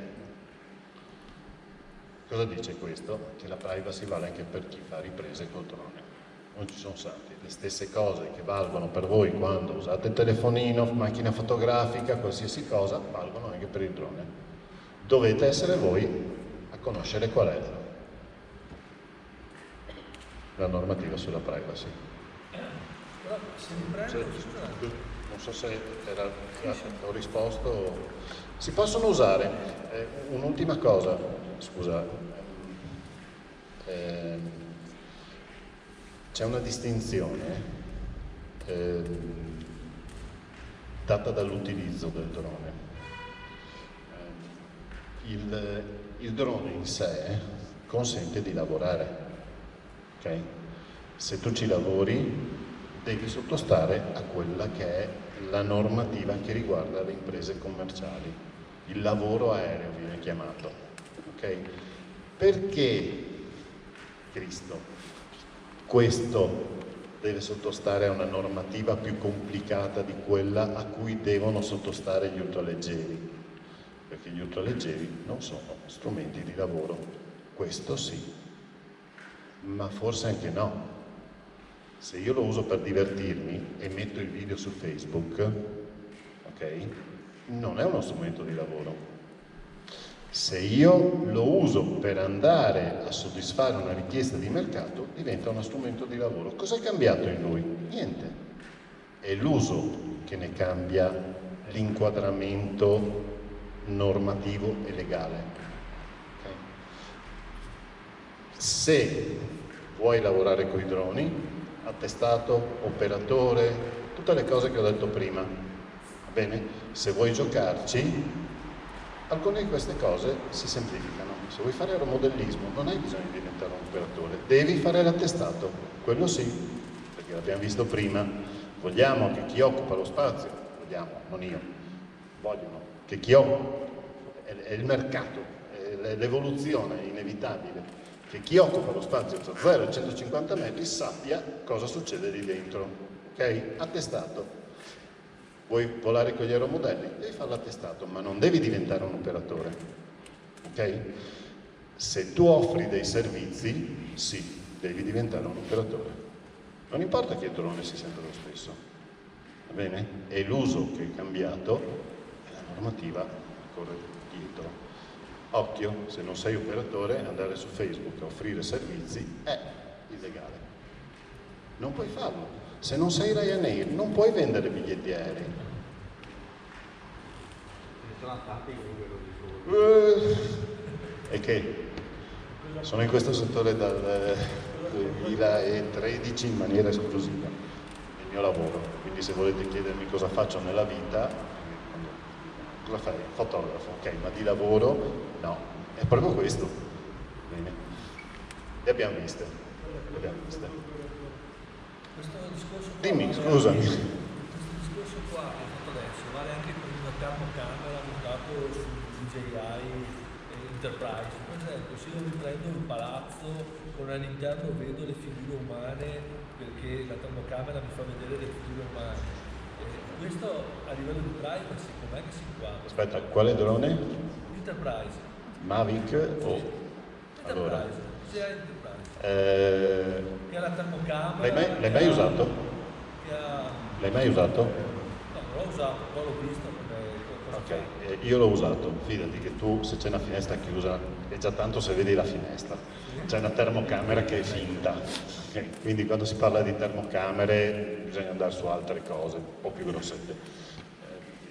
Cosa dice questo? Che la privacy vale anche per chi fa riprese col drone. Non ci sono santi, le stesse cose che valgono per voi quando usate il telefonino, macchina fotografica, qualsiasi cosa, valgono anche per il drone. Dovete essere voi a conoscere qual è la normativa sulla privacy. Però se mi prendo, Non so se ho risposto. Si possono usare, un'ultima cosa, scusa, c'è una distinzione data dall'utilizzo del drone. Il drone in sé consente di lavorare, ok? Se tu ci lavori devi sottostare a quella che è la normativa che riguarda le imprese commerciali. Il lavoro aereo viene chiamato, ok? Perché Cristo questo deve sottostare a una normativa più complicata di quella a cui devono sottostare gli ultraleggeri? Perché gli ultraleggeri non sono strumenti di lavoro, questo sì, ma forse anche no. Se io lo uso per divertirmi e metto il video su Facebook, ok? Non è uno strumento di lavoro. Se io lo uso per andare a soddisfare una richiesta di mercato, diventa uno strumento di lavoro. Cosa è cambiato in lui? Niente. È l'uso che ne cambia l'inquadramento normativo e legale. Okay? Se vuoi lavorare con i droni, attestato, operatore, tutte le cose che ho detto prima, va bene? Se vuoi giocarci, alcune di queste cose si semplificano. Se vuoi fare aeromodellismo non hai bisogno di diventare un operatore, devi fare l'attestato, quello sì, perché l'abbiamo visto prima. Vogliamo che chi occupa lo spazio, vogliamo, non io, vogliono che chi occupa, è il mercato, è l'evoluzione inevitabile, che chi occupa lo spazio tra 0 e 150 metri sappia cosa succede lì dentro, ok? Attestato. Vuoi volare con gli aeromodelli? Devi fare l'attestato, ma non devi diventare un operatore, ok? Se tu offri dei servizi, sì, devi diventare un operatore. Non importa che il drone si senta lo stesso, va bene? È l'uso che è cambiato e la normativa corre dietro. Occhio, se non sei operatore, andare su Facebook a offrire servizi è illegale. Non puoi farlo. Se non sei Ryanair, non puoi vendere biglietti aerei. E che? Sono in questo settore dal 2013 in maniera esclusiva. È il mio lavoro. Quindi se volete chiedermi cosa faccio nella vita, cosa fai? Fotografo, ok, ma di lavoro no, è proprio questo. Bene. Le abbiamo viste. Questo discorso qua, Dimmi, scusami. Questo discorso qua che ho fatto adesso vale anche per una termocamera montato su DJI Enterprise. Per esempio, se io mi prendo un palazzo con all'interno vedo le figure umane perché la termocamera mi fa vedere le figure umane. Questo a livello di privacy com'è che si inquadra? Aspetta, quale drone? Enterprise. Mavic o... Enterprise. Allora. DJI Enterprise. Che ha la termocamera. L'hai mai usato? Che ha... L'hai mai usato? No, non l'ho usato, però l'ho visto come Ok, io l'ho usato, fidati che tu se c'è una finestra chiusa è già tanto se vedi la finestra, c'è una termocamera che è finta, ok? Quindi quando si parla di termocamere bisogna andare su altre cose, un po' più grossette.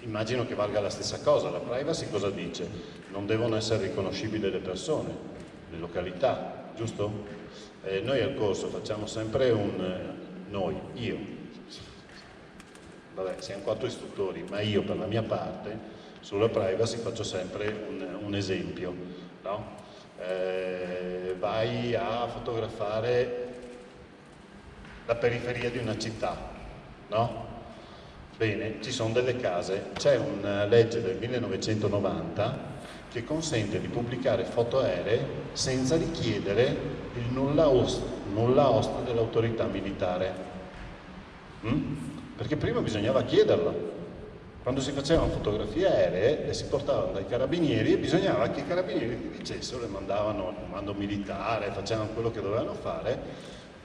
Immagino che valga la stessa cosa, la privacy cosa dice? Non devono essere riconoscibili le persone, le località, giusto? Noi al corso facciamo sempre io, vabbè, siamo 4 istruttori, ma io per la mia parte sulla privacy faccio sempre un esempio, no? Vai a fotografare la periferia di una città, no? Bene, ci sono delle case, c'è una legge del 1990 che consente di pubblicare foto aeree senza richiedere il nulla osta dell'autorità militare. Perché prima bisognava chiederlo. Quando si facevano fotografie aeree le si portavano dai carabinieri e bisognava che i carabinieri ti dicessero, le mandavano al comando militare, facevano quello che dovevano fare.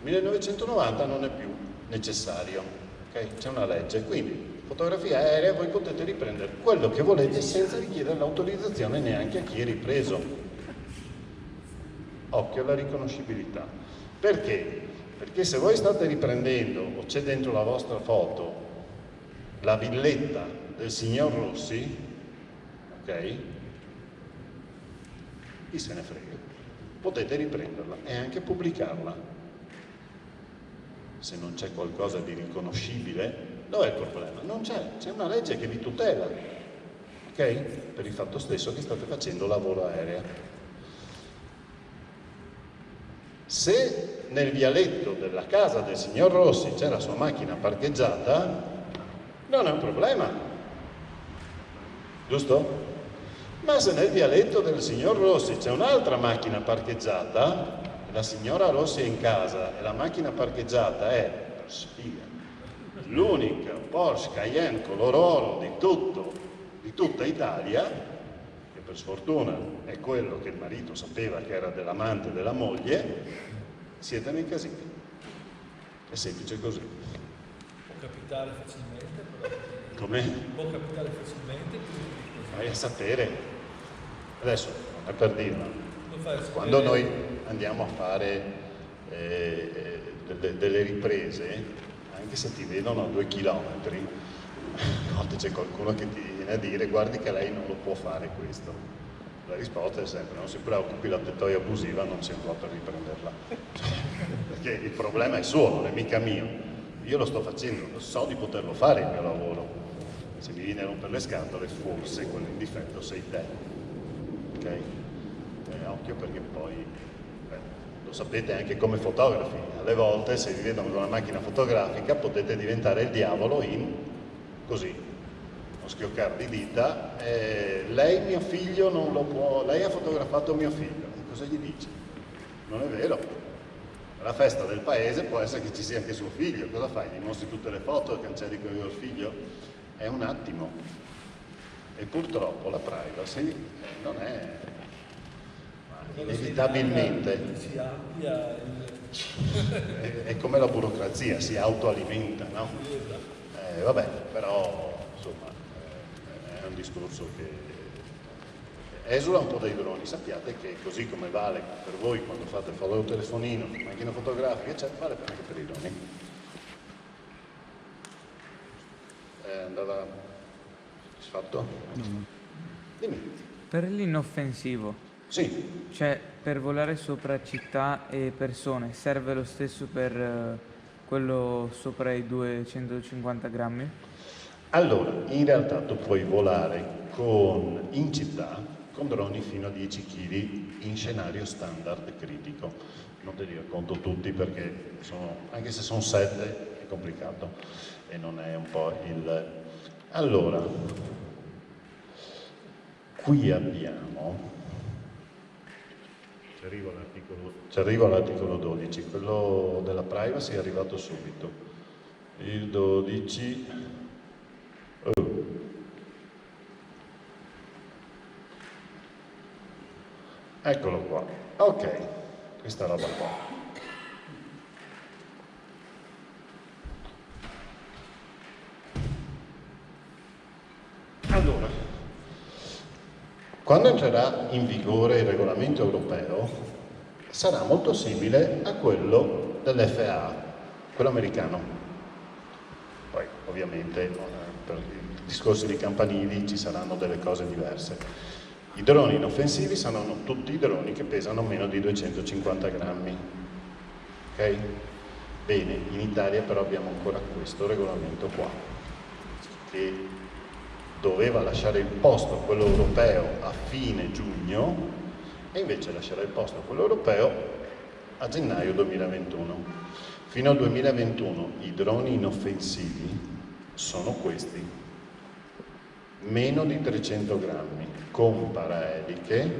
1990 non è più necessario, okay? C'è una legge, quindi fotografia aerea voi potete riprendere quello che volete senza richiedere l'autorizzazione neanche a chi è ripreso. Occhio alla riconoscibilità. Perché? Perché se voi state riprendendo o c'è dentro la vostra foto la villetta del signor Rossi, ok? Chi se ne frega? Potete riprenderla e anche pubblicarla. Se non c'è qualcosa di riconoscibile, dov'è il problema? Non c'è una legge che vi tutela, ok? Per il fatto stesso che state facendo lavoro aereo. Se nel vialetto della casa del signor Rossi c'è la sua macchina parcheggiata, non è un problema, giusto? Ma se nel vialetto del signor Rossi c'è un'altra macchina parcheggiata, la signora Rossi è in casa e la macchina parcheggiata è, per sfiga, l'unica Porsche Cayenne color oro di tutta Italia, che per sfortuna è quello che il marito sapeva che era dell'amante della moglie, siete nei casini. È semplice così. Può capitare facilmente, però. Come? Può capitare facilmente. Vai a sapere. Adesso, non è per dirlo, quando noi andiamo a fare delle riprese, anche se ti vedono a 2 chilometri, a volte c'è qualcuno che ti viene a dire guardi che lei non lo può fare questo. La risposta è sempre non si preoccupi, la tettoia abusiva non c'è un po' per riprenderla. Perché il problema è suo, non è mica mio. Io lo sto facendo, so di poterlo fare il mio lavoro. Se mi viene a rompere le scatole, forse quello in difetto sei te. Ok? Occhio perché poi, lo sapete anche come fotografi, alle volte se vi vedono con una macchina fotografica potete diventare il diavolo in così, uno schioccare di dita, lei mio figlio non lo può, lei ha fotografato mio figlio, cosa gli dice? Non è vero, alla festa del paese può essere che ci sia anche suo figlio, cosa fai? Gli mostri tutte le foto e cancelli quello del figlio? È un attimo, e purtroppo la privacy non è... inevitabilmente è come la burocrazia, si autoalimenta, no? Vabbè, però insomma è un discorso che esula un po' dai droni. Sappiate che così come vale per voi quando fate telefonino, macchina fotografica, eccetera, vale anche per i droni. Andava soddisfatto? Dimmi. Per l'inoffensivo. Sì. Cioè, per volare sopra città e persone, serve lo stesso per quello sopra i 250 grammi? Allora, in realtà tu puoi volare in città con droni fino a 10 kg in scenario standard critico. Non te li racconto tutti perché anche se sono 7 è complicato e non è un po' il... Allora, qui abbiamo... Ci arrivo all'articolo 12, quello della privacy è arrivato subito. Il 12... Eccolo qua. Ok, questa roba qua. Allora, Quando entrerà in vigore il regolamento europeo, sarà molto simile a quello dell'FAA, quello americano. Poi, ovviamente, per i discorsi di campanili ci saranno delle cose diverse. I droni inoffensivi saranno tutti i droni che pesano meno di 250 grammi. Ok? Bene, in Italia però abbiamo ancora questo regolamento qua, che doveva lasciare il posto a quello europeo a fine giugno e invece lascerà il posto a quello europeo a gennaio 2021. Fino al 2021 i droni inoffensivi sono questi, meno di 300 grammi, con paraeliche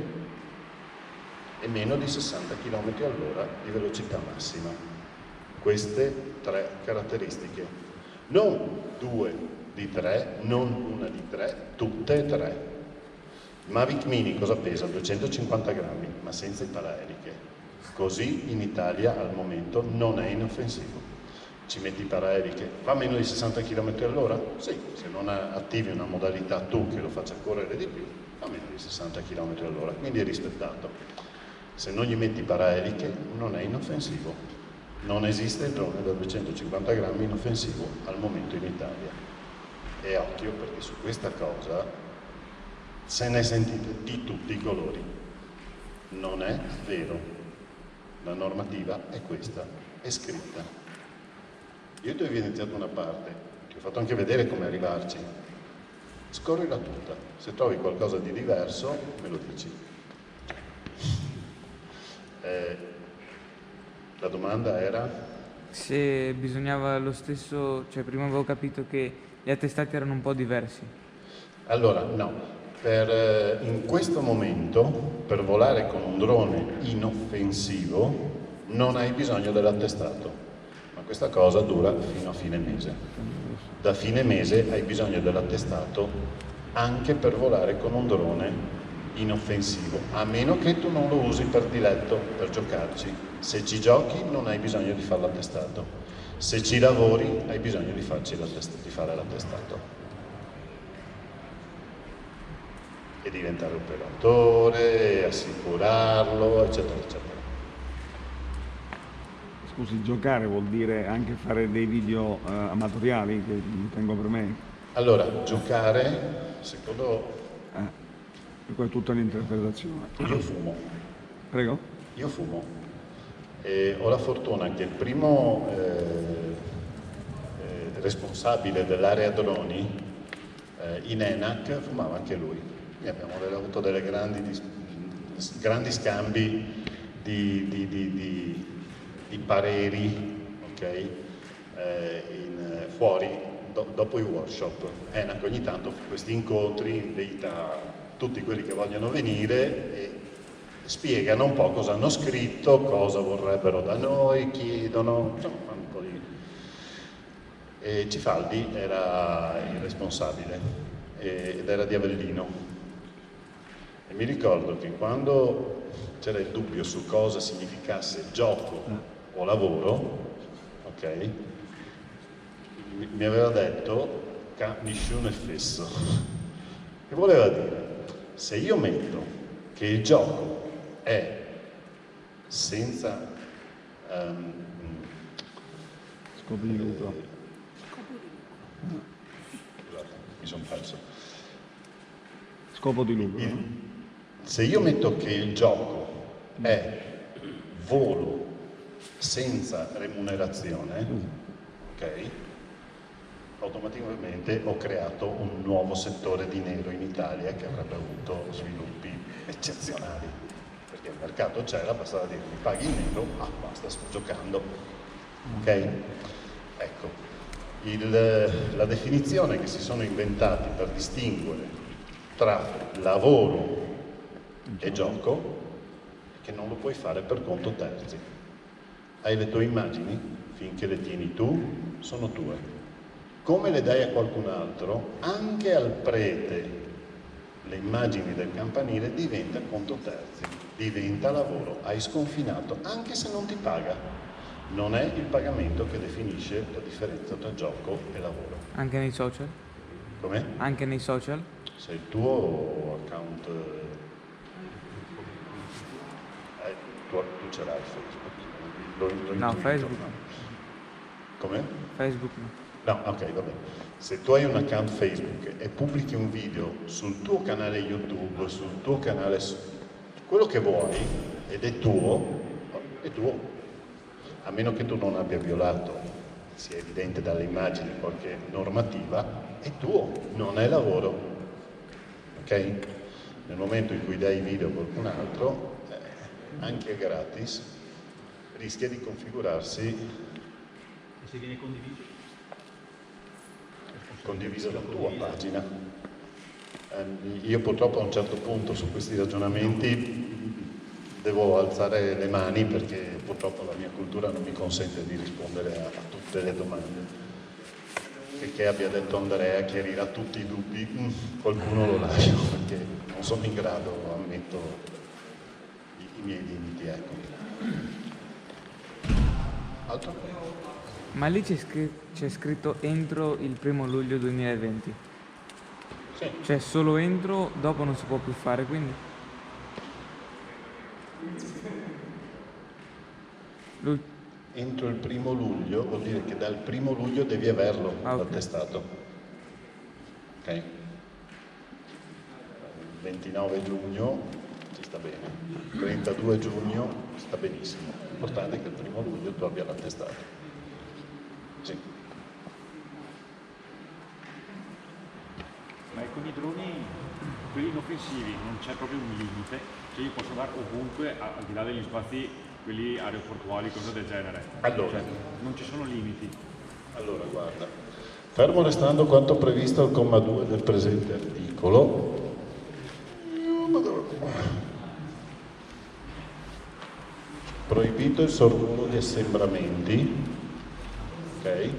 e meno di 60 km all'ora di velocità massima. Queste 3 caratteristiche, non 2 di 3, non una di 3, tutte e 3. Mavic Mini cosa pesa? 250 grammi, ma senza i paraeliche. Così in Italia al momento non è inoffensivo. Ci metti i paraeliche, va meno di 60 km all'ora? Sì, se non attivi una modalità tu che lo faccia correre di più, va meno di 60 km all'ora, quindi è rispettato. Se non gli metti paraeliche non è inoffensivo. Non esiste il drone da 250 grammi inoffensivo al momento in Italia. E occhio, perché su questa cosa se ne sentite di tutti i colori. Non è vero. La normativa è questa, è scritta. Io ti ho evidenziato una parte, ti ho fatto anche vedere come arrivarci. Scorrila tutta. Se trovi qualcosa di diverso, me lo dici. La domanda era? Se bisognava lo stesso, cioè prima avevo capito che gli attestati erano un po' diversi. Allora, no. In questo momento, per volare con un drone inoffensivo, non hai bisogno dell'attestato, ma questa cosa dura fino a fine mese. Da fine mese hai bisogno dell'attestato anche per volare con un drone inoffensivo, a meno che tu non lo usi per diletto, per giocarci. Se ci giochi non hai bisogno di fare l'attestato, se ci lavori hai bisogno di fare l'attestato. E diventare operatore, assicurarlo, eccetera, eccetera. Scusi, giocare vuol dire anche fare dei video amatoriali che tengo per me? Allora, giocare, secondo... Questa è tutta un'interpretazione. Io fumo. Prego? Io fumo. E ho la fortuna che il primo responsabile dell'area droni in ENAC fumava anche lui. E abbiamo avuto delle grandi scambi di pareri, okay? Fuori, dopo i workshop. ENAC ogni tanto questi incontri invita tutti quelli che vogliono venire e spiegano un po' cosa hanno scritto, cosa vorrebbero da noi, chiedono, insomma, fanno un po' di... E Cifaldi era il responsabile ed era di Avellino. E mi ricordo che quando c'era il dubbio su cosa significasse gioco o lavoro, ok, mi aveva detto nessuno è fesso, che voleva dire, se io metto che il gioco è senza scopo di lucro. Scusate, mi sono perso. Scopo di lucro. Se io metto che il gioco è volo senza remunerazione, ok? Automaticamente ho creato un nuovo settore di nero in Italia che avrebbe avuto sviluppi eccezionali, perché il mercato c'era, bastava dire mi paghi in nero, basta, sto giocando, ok? Ecco, la definizione che si sono inventati per distinguere tra lavoro e gioco è che non lo puoi fare per conto terzi. Hai le tue immagini, finché le tieni tu, sono tue. Come le dai a qualcun altro, anche al prete, le immagini del campanile diventa conto terzi, diventa lavoro, hai sconfinato, anche se non ti paga. Non è il pagamento che definisce la differenza tra gioco e lavoro. Anche nei social? Come? Anche nei social? Se il tuo account, tu ce l'hai Facebook? No, Facebook no. Come? Facebook no. No, ok, va bene. Se tu hai un account Facebook e pubblichi un video sul tuo canale YouTube, sul tuo canale, quello che vuoi, ed è tuo, a meno che tu non abbia violato, sia evidente dalle immagini, qualche normativa, è tuo, non è lavoro, ok? Nel momento in cui dai video a qualcun altro, anche gratis, rischia di configurarsi. E se viene condiviso la tua pagina. Io purtroppo a un certo punto su questi ragionamenti devo alzare le mani perché purtroppo la mia cultura non mi consente di rispondere a tutte le domande. Che abbia detto Andrea chiarirà tutti i dubbi, qualcuno lo lascio perché non sono in grado, ammetto i miei limiti, ecco. Altro? Ma lì c'è scritto entro il 1° luglio 2020. Sì. Cioè solo entro, dopo non si può più fare, quindi? Entro il 1° luglio vuol dire che dal 1° luglio devi averlo l'attestato. Ok? Il 29 giugno ci sta bene, il 32 giugno sta benissimo. L'importante è che il 1° luglio tu abbia l'attestato. Sì. Ma con i droni, quelli inoffensivi, non c'è proprio un limite? Cioè io posso andare ovunque, al di là degli spazi, quelli aeroportuali, cose del genere? Allora, cioè, non ci sono limiti? Allora, guarda, fermo restando quanto previsto al comma 2 del presente articolo, proibito il sorvolo di assembramenti, ok?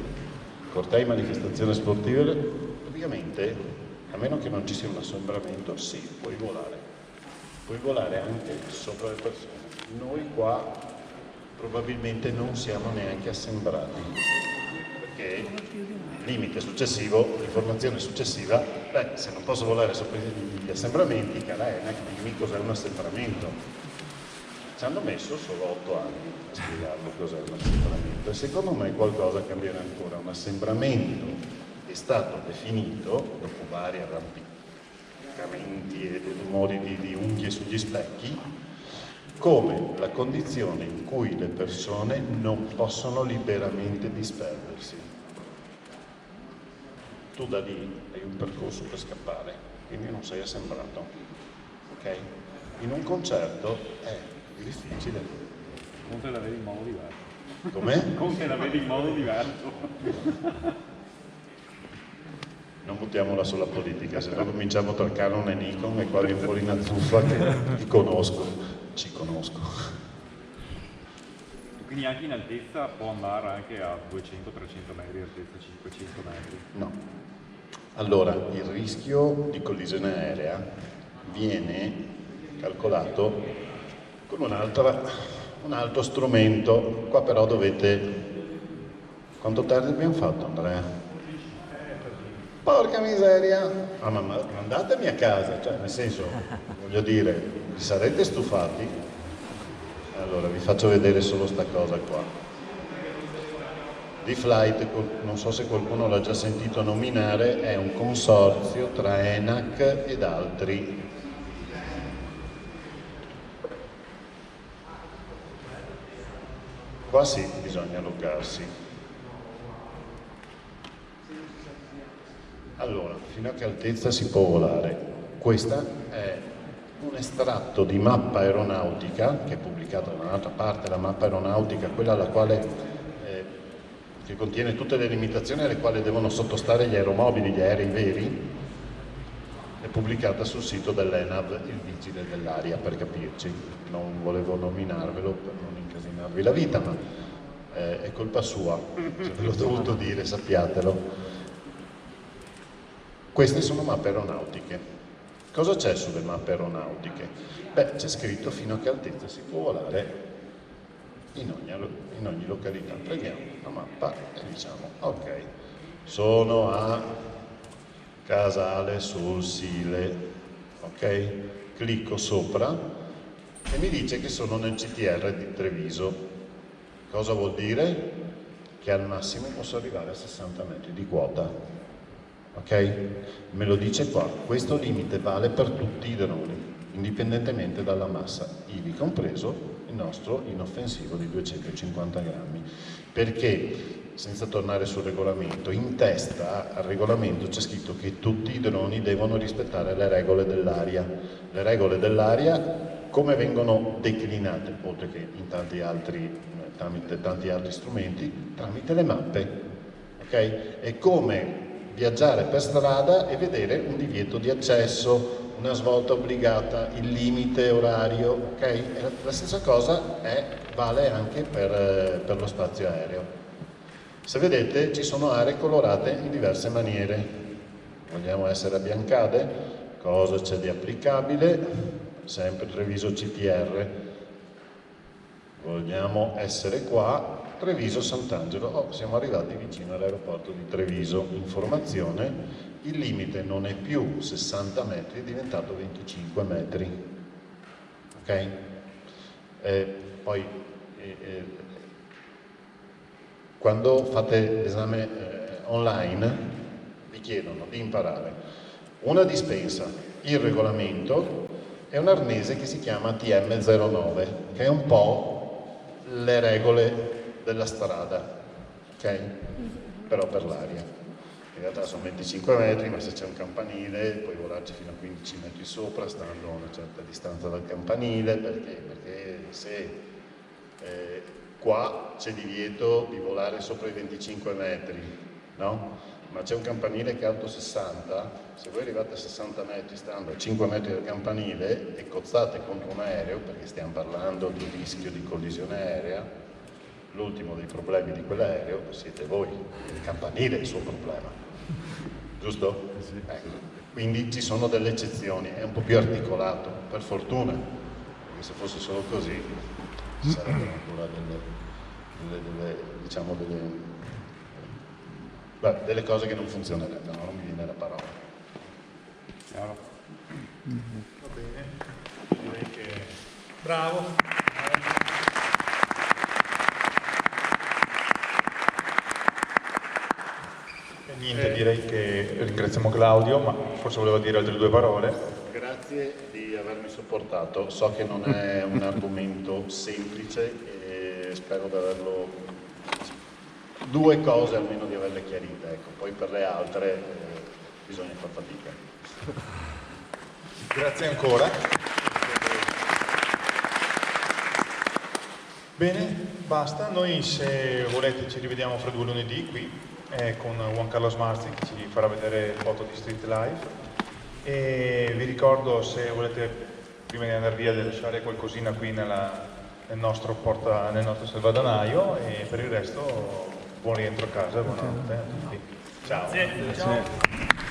Cortei, manifestazioni sportive, praticamente, a meno che non ci sia un assembramento, sì, puoi volare anche sopra le persone. Noi qua probabilmente non siamo neanche assembrati, perché limite successivo, l'informazione successiva, se non posso volare sopra gli assembramenti, cara ENAC, dimmi cos'è un assembramento. Ci hanno messo solo 8 anni a spiegarlo cos'è un assembramento e secondo me qualcosa cambierà ancora. Un assembramento è stato definito, dopo vari arrampicamenti e rumori di unghie sugli specchi, come la condizione in cui le persone non possono liberamente disperdersi. Tu da lì hai un percorso per scappare, quindi non sei assembrato, ok? In un concerto è difficile. Conte la vedi in modo diverso. Com'è? Conte la vedi in modo diverso. Non buttiamola sulla politica, se no cominciamo tra Canon e Nikon e qua viene fuori una zuffa che ti conosco, ci conosco. Quindi anche in altezza può andare anche a 200-300 metri, altezza 500 metri? No. Allora, il rischio di collisione aerea viene calcolato con un altro strumento. Qua però dovete... Quanto tardi abbiamo fatto, Andrea? Porca miseria! Ma mandatemi a casa, cioè nel senso, voglio dire, vi sarete stufati? Allora, vi faccio vedere solo sta cosa qua. D-Flight, non so se qualcuno l'ha già sentito nominare, è un consorzio tra ENAC ed altri. Qua sì, bisogna loggarsi. Allora, fino a che altezza si può volare? Questa è un estratto di mappa aeronautica che è pubblicata da un'altra parte, la mappa aeronautica, quella alla quale che contiene tutte le limitazioni alle quali devono sottostare gli aeromobili, gli aerei veri, è pubblicata sul sito dell'ENAV, il vigile dell'aria, per capirci. Non volevo nominarvelo per non incasinarvi la vita, ma è colpa sua, se ve l'ho dovuto dire, sappiatelo. Queste sono mappe aeronautiche. Cosa c'è sulle mappe aeronautiche? Beh, c'è scritto fino a che altezza si può volare in ogni località. Prendiamo la mappa e diciamo, ok, sono a Casale sul Sile, ok? Clicco sopra e mi dice che sono nel CTR di Treviso. Cosa vuol dire? Che al massimo posso arrivare a 60 metri di quota, ok? Me lo dice qua, questo limite vale per tutti i droni, indipendentemente dalla massa, ivi compreso il nostro inoffensivo di 250 grammi. Perché, senza tornare sul regolamento, in testa al regolamento c'è scritto che tutti i droni devono rispettare le regole dell'aria. Le regole dell'aria come vengono declinate, oltre che in tanti altri, tramite tanti altri strumenti, tramite le mappe, ok? È come viaggiare per strada e vedere un divieto di accesso, una svolta obbligata, il limite orario, ok? E la stessa cosa vale anche per lo spazio aereo. Se vedete ci sono aree colorate in diverse maniere. Vogliamo essere a Biancade? Cosa c'è di applicabile? Sempre Treviso CTR. Vogliamo essere qua, Treviso Sant'Angelo. Siamo arrivati vicino all'aeroporto di Treviso. Informazione, il limite non è più 60 metri, è diventato 25 metri. Ok? Poi quando fate l'esame online vi chiedono di imparare una dispensa, il regolamento e un arnese che si chiama TM09, che è un po' le regole della strada, ok? Però per l'aria. In realtà sono 25 metri, ma se c'è un campanile puoi volarci fino a 15 metri sopra, stando a una certa distanza dal campanile, perché se qua c'è divieto di volare sopra i 25 metri, no? Ma c'è un campanile che è alto 60, se voi arrivate a 60 metri stando a 5 metri dal campanile e cozzate contro un aereo, perché stiamo parlando di rischio di collisione aerea, l'ultimo dei problemi di quell'aereo siete voi, il campanile è il suo problema, giusto? Sì. Ecco. Quindi ci sono delle eccezioni, è un po' più articolato, per fortuna, perché se fosse solo così ci sarebbero ancora delle cose che non funzionerebbero, non mi viene la parola. Chiaro? Va bene, direi che Bravo. E niente, direi che ringraziamo Claudio, ma forse voleva dire altre due parole. Grazie di avermi supportato, so che non è un argomento semplice e spero di averlo, due cose almeno di averle chiarite, ecco. Poi per le altre bisogna far fatica. Grazie ancora. Bene, basta, noi se volete ci rivediamo fra 2 lunedì qui con Juan Carlos Marzi che ci farà vedere foto di Street Life. E vi ricordo, se volete prima di andare via, di lasciare qualcosina qui nel nostro salvadanaio, e per il resto buon rientro a casa, buonanotte a tutti. Ciao. Ciao.